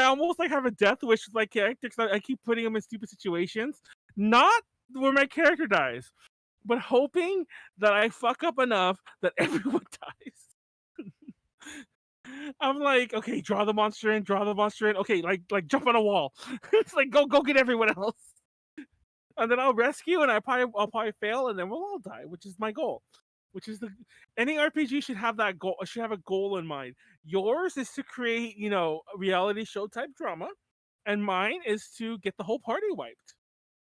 almost have a death wish with my character because I keep putting them in stupid situations. Not where my character dies. but hoping that I fuck up enough that everyone dies. I'm like, okay, draw the monster in. Okay, like jump on a wall. It's like go get everyone else, and then I'll rescue, and I'll probably fail, and then we'll all die, which is my goal. Which is any RPG should have that goal. Should have a goal in mind. Yours is to create, a reality show type drama, and mine is to get the whole party wiped.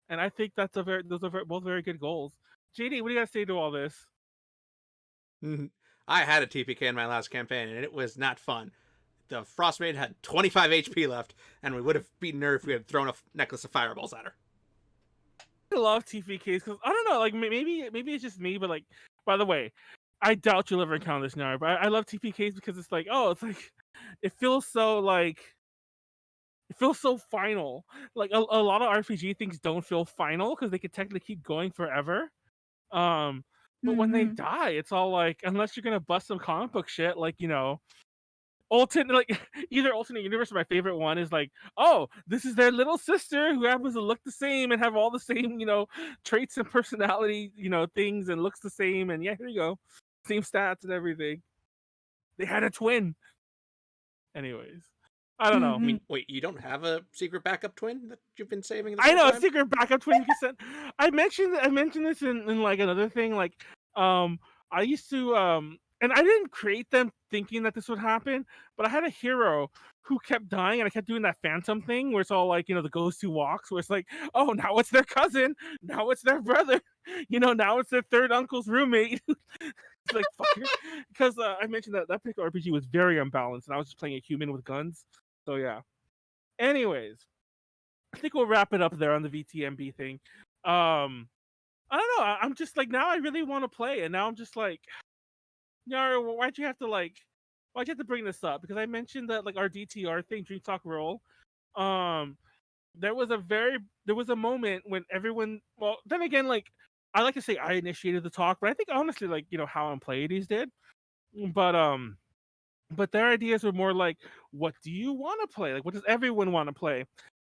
And I think those are both very good goals. JD, what do you got to say to all this? I had a TPK in my last campaign, and it was not fun. The Frostmaid had 25 HP left, and we would have beaten her if we had thrown a necklace of fireballs at her. I love TPKs because I don't know, like maybe it's just me, but like, by the way, I doubt you'll ever encounter this now. But I love TPKs because it's like, it feels so final. Like a lot of RPG things don't feel final because they could technically keep going forever. But when they die, it's all like, unless you're gonna bust some comic book shit, like either alternate universe or my favorite one is like, oh, this is their little sister who happens to look the same and have all the same, traits and personality, things, and looks the same, and yeah, here you go. Same stats and everything. They had a twin. Anyways. I don't know. I mean, wait, you don't have a secret backup twin that you've been saving? I know, a secret backup twin. I mentioned this in like another thing. Like, I used to and I didn't create them thinking that this would happen, but I had a hero who kept dying, and I kept doing that phantom thing where it's all like, the ghost who walks, where it's like, oh, now it's their cousin, now it's their brother, now it's their third uncle's roommate. It's like, fuck, because I mentioned that particular RPG was very unbalanced, and I was just playing a human with guns. So yeah. Anyways, I think we'll wrap it up there on the VTMB thing. I don't know. I'm just like, now I really want to play, and now I'm just like, Nyaru, why'd you have to bring this up? Because I mentioned that like our DTR thing, Dream Talk Roll. There was a moment when everyone. Well, then again, like I like to say I initiated the talk, but I think honestly, like how and Pleiades did. But their ideas were more like, what do you want to play? Like, what does everyone want to play?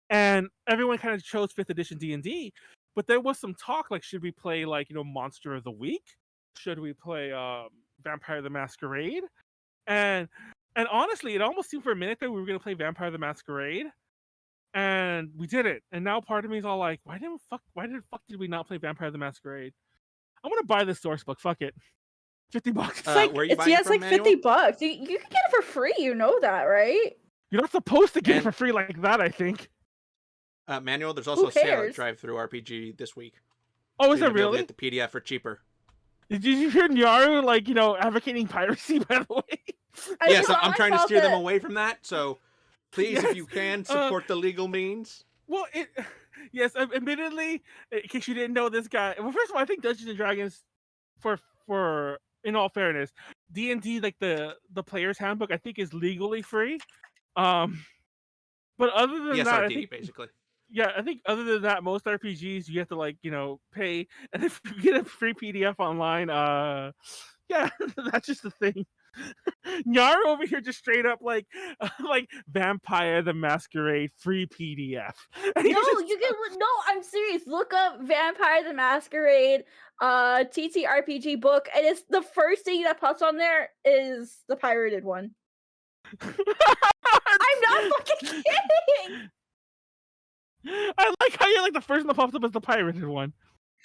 And everyone kind of chose 5th edition D&D. But there was some talk, like, should we play, like, Monster of the Week? Should we play Vampire the Masquerade? And honestly, it almost seemed for a minute that we were going to play Vampire the Masquerade. And we did it. And now part of me is all like, why the fuck did we not play Vampire the Masquerade? I'm going to buy this source book. Fuck it. $50. Where are you buying it from, like Manuel? $50. You can get it for free. You know that, right? You're not supposed to get it for free like that, I think. Manuel, there's also a sale at Drive-Thru RPG this week. Oh, is it really? Get the PDF for cheaper. Did you hear Nyaru, advocating piracy, by the way? Yes, I'm trying to steer them away from that, so please, if you can, support the legal means. Well, yes, admittedly, in case you didn't know this guy, well, first of all, I think Dungeons & Dragons, for in all fairness, D&D, like the player's handbook, I think is legally free. But other than that, I think, basically. Yeah, I think other than that, most RPGs you have to pay, and if you get a free PDF online, yeah, that's just the thing. Nyaru over here just straight up like Vampire the Masquerade free PDF. No, I'm serious. Look up Vampire the Masquerade TTRPG book, and it's the first thing that pops on there is the pirated one. I'm not fucking kidding. I like how you're like the first one that pops up is the pirated one.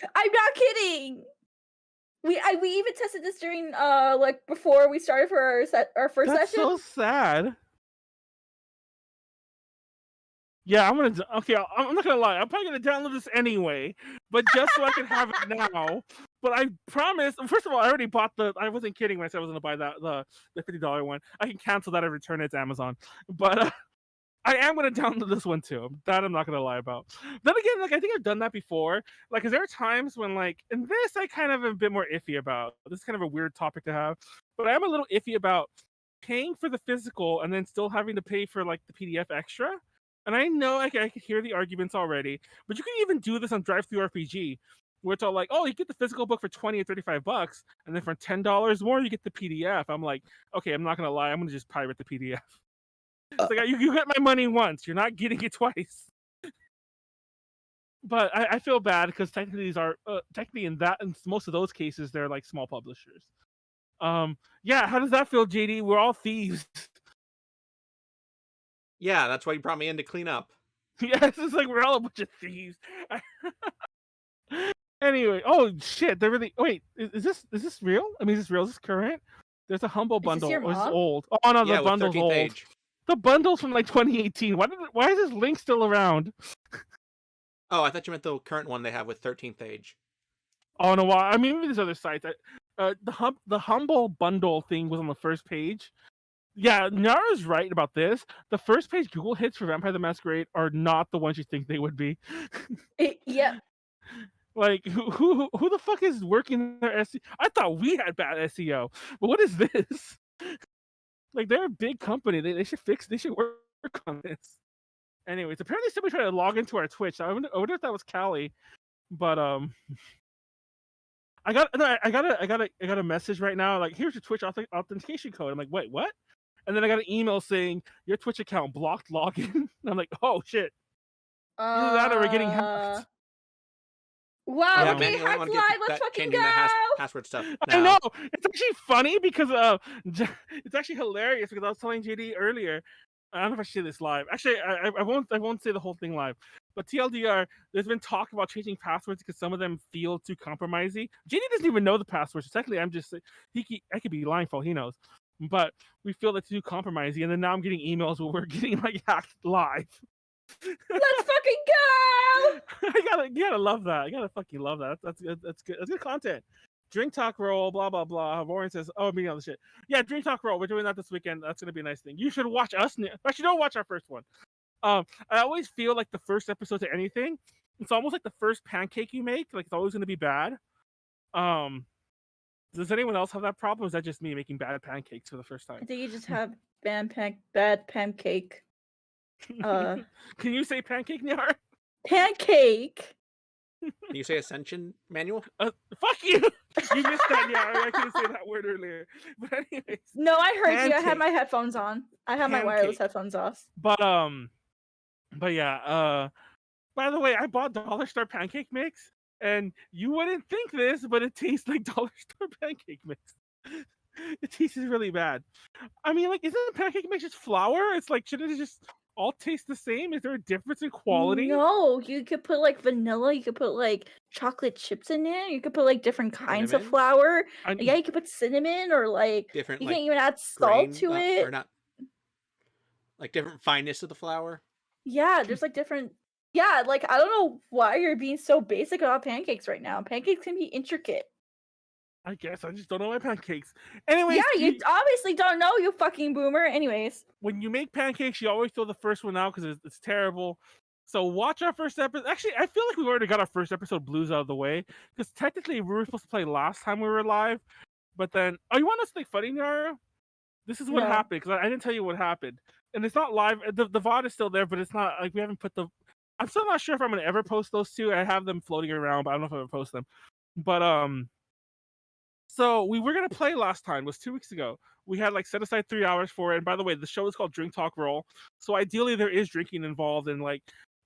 I'm not kidding. We even tested this during before we started for our first session. That's so sad. Yeah, I'm not gonna lie. I'm probably gonna download this anyway, but just so I can have it now. But I promise. First of all, I already bought I wasn't kidding when I said I was gonna buy the $50 one. I can cancel that and return it to Amazon. But I am gonna download this one too. That I'm not gonna lie about. Then again, like I think I've done that before. Like, 'cause there are times when and this I kind of am a bit more iffy about. This is kind of a weird topic to have, but I am a little iffy about paying for the physical and then still having to pay for like the PDF extra. And I know I can hear the arguments already, but you can even do this on Drive-Thru RPG, where it's all like, oh, you get the physical book for $20 or $35, and then for $10 more, you get the PDF. I'm like, okay, I'm not gonna lie, I'm gonna just pirate the PDF. It's like, you get my money once, you're not getting it twice. but I feel bad because technically these are technically in most of those cases they're like small publishers. Yeah, how does that feel, JD? We're all thieves. Yeah, that's why you brought me in to clean up. Yes, it's like we're all a bunch of thieves. Anyway, oh shit, they're really. Wait, is this real? I mean, is this real? Is this current? There's a humble Is this bundle. your Or is this mom? old? Oh no, Yeah, the with bundle's 13th old. age. The bundle's from like 2018. Why is this link still around? Oh, I thought you meant the current one they have with 13th age. Oh no, well, I mean maybe there's other sites. The humble bundle thing was on the first page. Yeah, Nyaru's right about this. The first page Google hits for Vampire the Masquerade are not the ones you think they would be. Yep. Like who the fuck is working their SEO? I thought we had bad SEO, but what is this? Like they're a big company. They should fix. They should work on this. Anyways, apparently somebody tried to log into our Twitch. I wonder if that was Callie, but I got a message right now. Like, here's your Twitch authentication code. I'm like, wait, what? And then I got an email saying your Twitch account blocked login. And I'm like, oh shit. Either that or we're getting hacked. Wow, Yeah, we're man, getting you don't hacked want live. to get Let's that fucking changing go. the password stuff. I Now. know. It's actually funny because it's actually hilarious because I was telling JD earlier. I don't know if I should say this live. Actually, I won't say the whole thing live. But TLDR, there's been talk about changing passwords because some of them feel too compromising. JD doesn't even know the passwords. So technically, I'm just I could be lying for all he knows. But we feel that's too compromising, and then now I'm getting emails where we're getting like hacked live. Let's fucking go. You gotta love that. You gotta fucking love that. That's good. That's good content. Drink talk roll, blah blah blah. Warren says, "Oh, I'm meeting all the shit." Yeah, drink talk roll. We're doing that this weekend. That's gonna be a nice thing. You should watch us. Actually, don't watch our first one. I always feel like the first episode to anything, it's almost like the first pancake you make. Like it's always gonna be bad. Does anyone else have that problem? Or is that just me making bad pancakes for the first time? I think you just have bad pancake. Can you say pancake, Nyaru? Pancake. Can you say ascension, Manuel? Fuck you! You missed that, Nyaru. I couldn't say that word earlier. But anyways. No, I heard you. I Pancake. had my headphones on. I had my wireless headphones off. But yeah. By the way, I bought Dollar Star pancake mix, and you wouldn't think this, but it tastes like Dollar Star pancake mix. It tastes really bad. I mean, like, isn't pancake mix just flour? It's like, shouldn't it just all taste the same? Is there a difference in quality? No, you could put like vanilla. You could put like chocolate chips in it. You could put like different kinds of flour. Yeah, you could put cinnamon or like different. You like, can even add salt to it. Or not. Like different fineness of the flour. Yeah, there's like different. Yeah, like I don't know why you're being so basic about pancakes right now. Pancakes can be intricate. I guess I just don't know my pancakes. Anyways, yeah, you obviously don't know, you fucking boomer. Anyways, when you make pancakes, you always throw the first one out because it's terrible. So watch our first episode. Actually, I feel like we've already got our first episode blues out of the way because technically we were supposed to play last time we were live, but then you want to something funny, Nyaru? This is what happened because I didn't tell you what happened, and it's not live. The VOD is still there, but it's not like we haven't put the. I'm still not sure if I'm gonna ever post those two. I have them floating around, but I don't know if I'm gonna post them. But so we were gonna play last time. It was 2 weeks ago. We had like set aside 3 hours for it. And by the way, the show is called Drink Talk Roll. So ideally there is drinking involved and like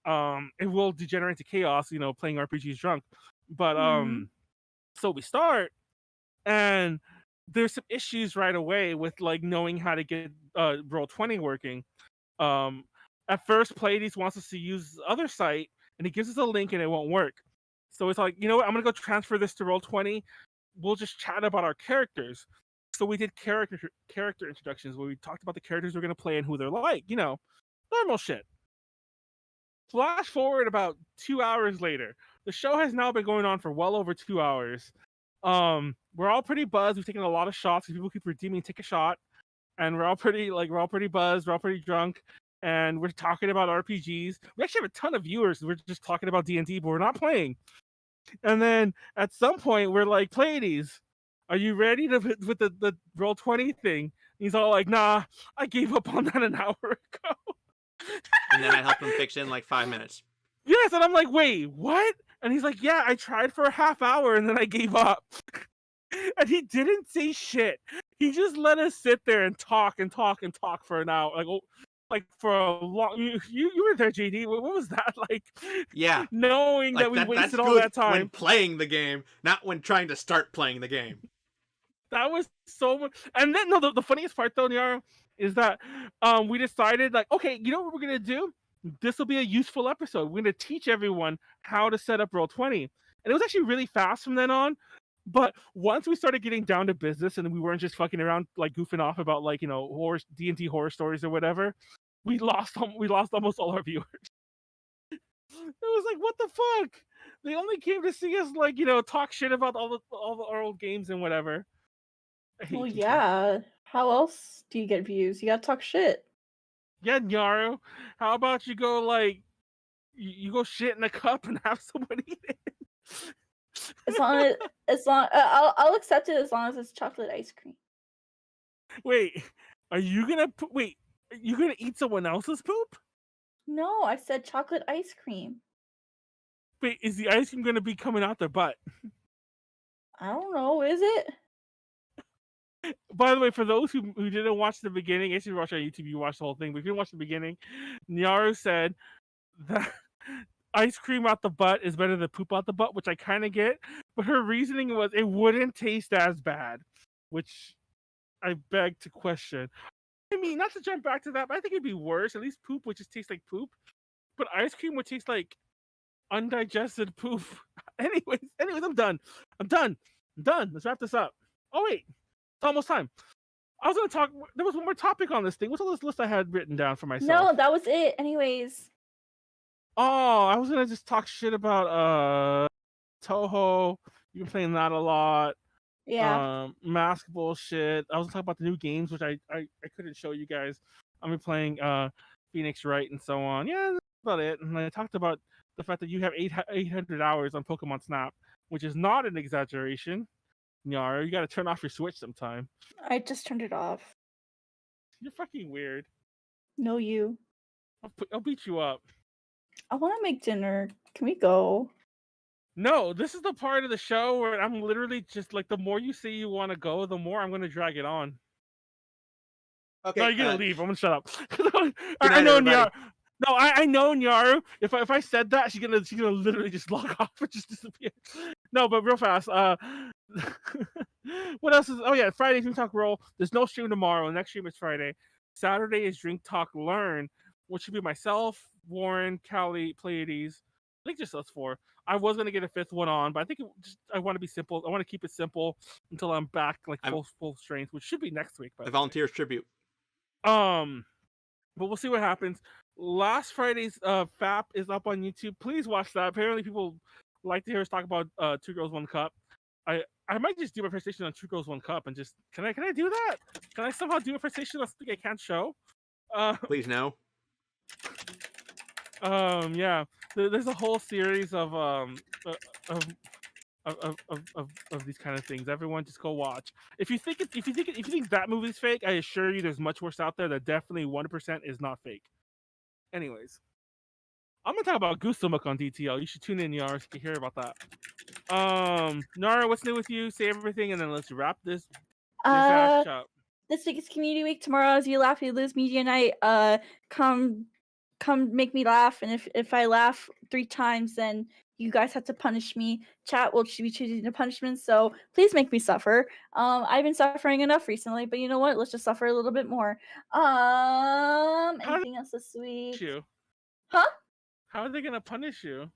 it will degenerate to chaos, playing RPGs drunk. But so we start and there's some issues right away with like knowing how to get Roll20 working. At first Pleiades wants us to use the other site and he gives us a link and it won't work. So it's like, you know what, I'm gonna go transfer this to Roll20. We'll just chat about our characters. So we did character introductions where we talked about the characters we're going to play and who they're like, normal shit. Flash forward about 2 hours later. The show has now been going on for well over 2 hours. We're all pretty buzzed. We've taken a lot of shots. People keep redeeming take a shot. And we're all pretty buzzed. We're all pretty drunk. And we're talking about RPGs. We actually have a ton of viewers. We're just talking about D&D, but we're not playing. And then at some point we're like, Pleiades, are you ready to with the Roll20 thing? He's all like, nah, I gave up on that an hour ago. And then I helped him fix it in like 5 minutes. Yes, and I'm like, wait, what? And he's like, yeah, I tried for a half hour and then I gave up. And he didn't say shit. He just let us sit there and talk for an hour. Like, like for a long. You were there, JD. What was that like? Yeah, knowing like that we that's wasted all good that time when playing the game, not when trying to start playing the game. That was so much. And then no, the funniest part though, Nyaru, is that we decided like, okay, you know what we're gonna do? This will be a useful episode. We're gonna teach everyone how to set up Roll20, and it was actually really fast from then on. But once we started getting down to business, and we weren't just fucking around like goofing off about like horror D&D horror stories or whatever, we lost almost all our viewers. It was like, what the fuck? They only came to see us like talk shit about all our old games and whatever. Well, yeah. How else do you get views? You gotta talk shit. Yeah, Nyaru. How about you go like you go shit in a cup and have someone eat it? I'll accept it as long as it's chocolate ice cream. Wait, are you gonna wait? Are you gonna eat someone else's poop? No, I said chocolate ice cream. Wait, is the ice cream gonna be coming out their butt? I don't know. Is it? By the way, for those who didn't watch the beginning, if you watch on YouTube, you watch the whole thing. But if you didn't watch the beginning, Nyaru said that ice cream out the butt is better than poop out the butt, which I kind of get. But her reasoning was it wouldn't taste as bad, which I beg to question. I mean, not to jump back to that, but I think it'd be worse. At least poop would just taste like poop, but ice cream would taste like undigested poop. anyways, I'm done. Let's wrap this up. Oh wait, it's almost time. I was gonna talk. There was one more topic on this thing. What's on this list I had written down for myself? No, that was it. Anyways. Oh, I was gonna just talk shit about Toho. You've been playing that a lot. Yeah. Mask bullshit. I was talking about the new games, which I couldn't show you guys. I've been playing Phoenix Wright and so on. Yeah, that's about it. And I talked about the fact that you have 800 hours on Pokemon Snap, which is not an exaggeration. Nyaru, you gotta turn off your Switch sometime. I just turned it off. You're fucking weird. No, you. I'll beat you up. I want to make dinner. Can we go? No, this is the part of the show where I'm literally just like, the more you say you want to go, the more I'm gonna drag it on. Okay. No, you're gonna leave. I'm gonna shut up. I know Nyaru. No, I know Nyaru. If I said that, she's gonna literally just log off and just disappear. No, but real fast. What else is? Oh yeah, Friday Drink Talk Roll. There's no stream tomorrow. Next stream is Friday. Saturday is Drink Talk Learn, which should be myself, Warren, Callie, Pleiades. I think just us four. I was gonna get a fifth one on, but I think I want to be simple. I want to keep it simple until I'm back like full strength, which should be next week. The Volunteers Tribute. But we'll see what happens. Last Friday's FAP is up on YouTube. Please watch that. Apparently, people like to hear us talk about Two Girls One Cup. I might just do a presentation on Two Girls One Cup and just can I do that? Can I somehow do a presentation on something I can't show? Please no. Yeah. There's a whole series of these kind of things. Everyone just go watch. If you think that movie's fake, I assure you there's much worse out there that definitely 1% is not fake. Anyways, I'm gonna talk about Goose Milk on DTL. You should tune in, Nyaru, so you can hear about that. Nara, what's new with you? Say everything, and then let's wrap this up. This week is Community Week. Tomorrow is You Laugh, You Lose Media Night. Come make me laugh, and if I laugh 3 times, then you guys have to punish me. Chat will be choosing the punishments, so please make me suffer. I've been suffering enough recently, but you know what? Let's just suffer a little bit more. Anything else this week? Huh? How are they gonna punish you?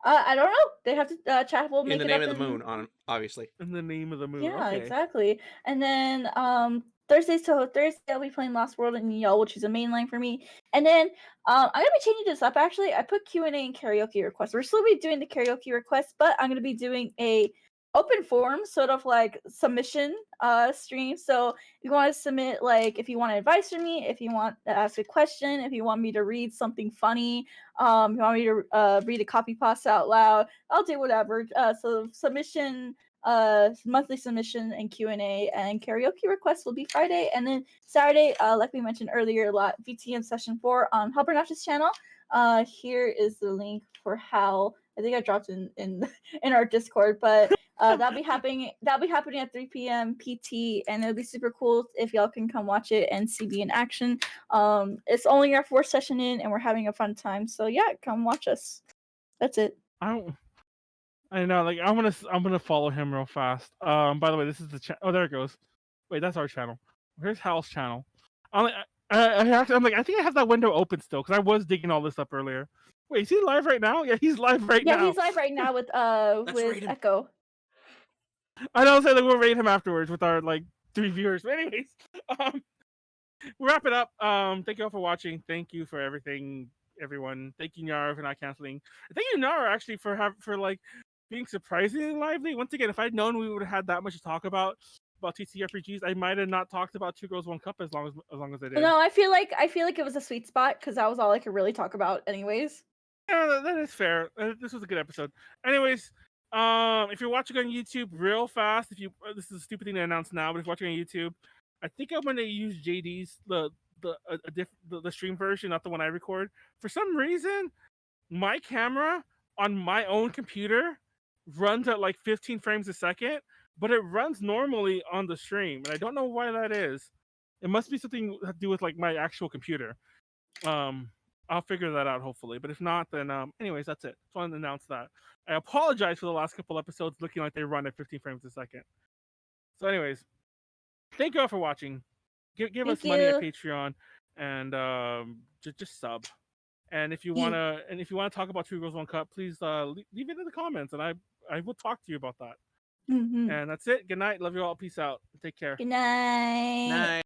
I don't know. They have to chat will make in the it name up of the moon, obviously. In the name of the moon. Yeah, okay. Exactly. And then Thursday I'll be playing Lost World and Yell, which is a mainline for me. And then I'm gonna be changing this up. Actually, I put Q&A and karaoke requests. We're still be doing the karaoke requests, but I'm gonna be doing a open forum, sort of like submission stream. So if you want to submit, like if you want advice from me, if you want to ask a question, if you want me to read something funny, if you want me to read a copy pasta out loud, I'll do whatever. So submission, monthly submission and Q&A and karaoke requests will be Friday, and then Saturday, like we mentioned earlier, a lot VTM session 4 on Halbernach's channel. Here is the link for how. I think I dropped in our Discord, but That'll be happening. That'll be happening at 3 p.m. PT, and it'll be super cool if y'all can come watch it and see me in action. It's only our 4th session in, and we're having a fun time. So yeah, come watch us. That's it. I know, like I'm gonna follow him real fast. By the way, this is the oh, there it goes. Wait, that's our channel. Where's Hal's channel? I'm like, I think I have that window open still because I was digging all this up earlier. Wait, is he live right now? Yeah, he's live right now. Yeah, he's live right now with Echo. I know, say like we'll rate him afterwards with our like 3 viewers. But anyways, we'll wrap it up. Thank you all for watching. Thank you for everything, everyone. Thank you, Nyaru, for not canceling. Thank you, Nyaru, actually, for like being surprisingly lively. Once again, if I'd known we would have had that much to talk about TTRPGs, I might have not talked about 2 Girls 1 Cup as long as I did. No, I feel like it was a sweet spot because that was all I could really talk about, anyways. Yeah, that is fair. This was a good episode. Anyways, if you're watching on YouTube, real fast, this is a stupid thing to announce now, but if you're watching on YouTube, I think I'm gonna use JD's the stream version, not the one I record. For some reason, my camera on my own computer runs at like 15 frames a second, but it runs normally on the stream, and I don't know why that is. It must be something to do with like my actual computer. I'll figure that out hopefully, but if not, then anyways, that's it. Just wanted to announce that. I apologize for the last couple episodes looking like they run at 15 frames a second. So anyways, thank you all for watching. Give us money at Patreon, and just sub. And if you wanna talk about 2 Girls 1 Cup, please leave it in the comments, and I will talk to you about that. Mm-hmm. And that's it. Good night. Love you all. Peace out. Take care. Good night. Night.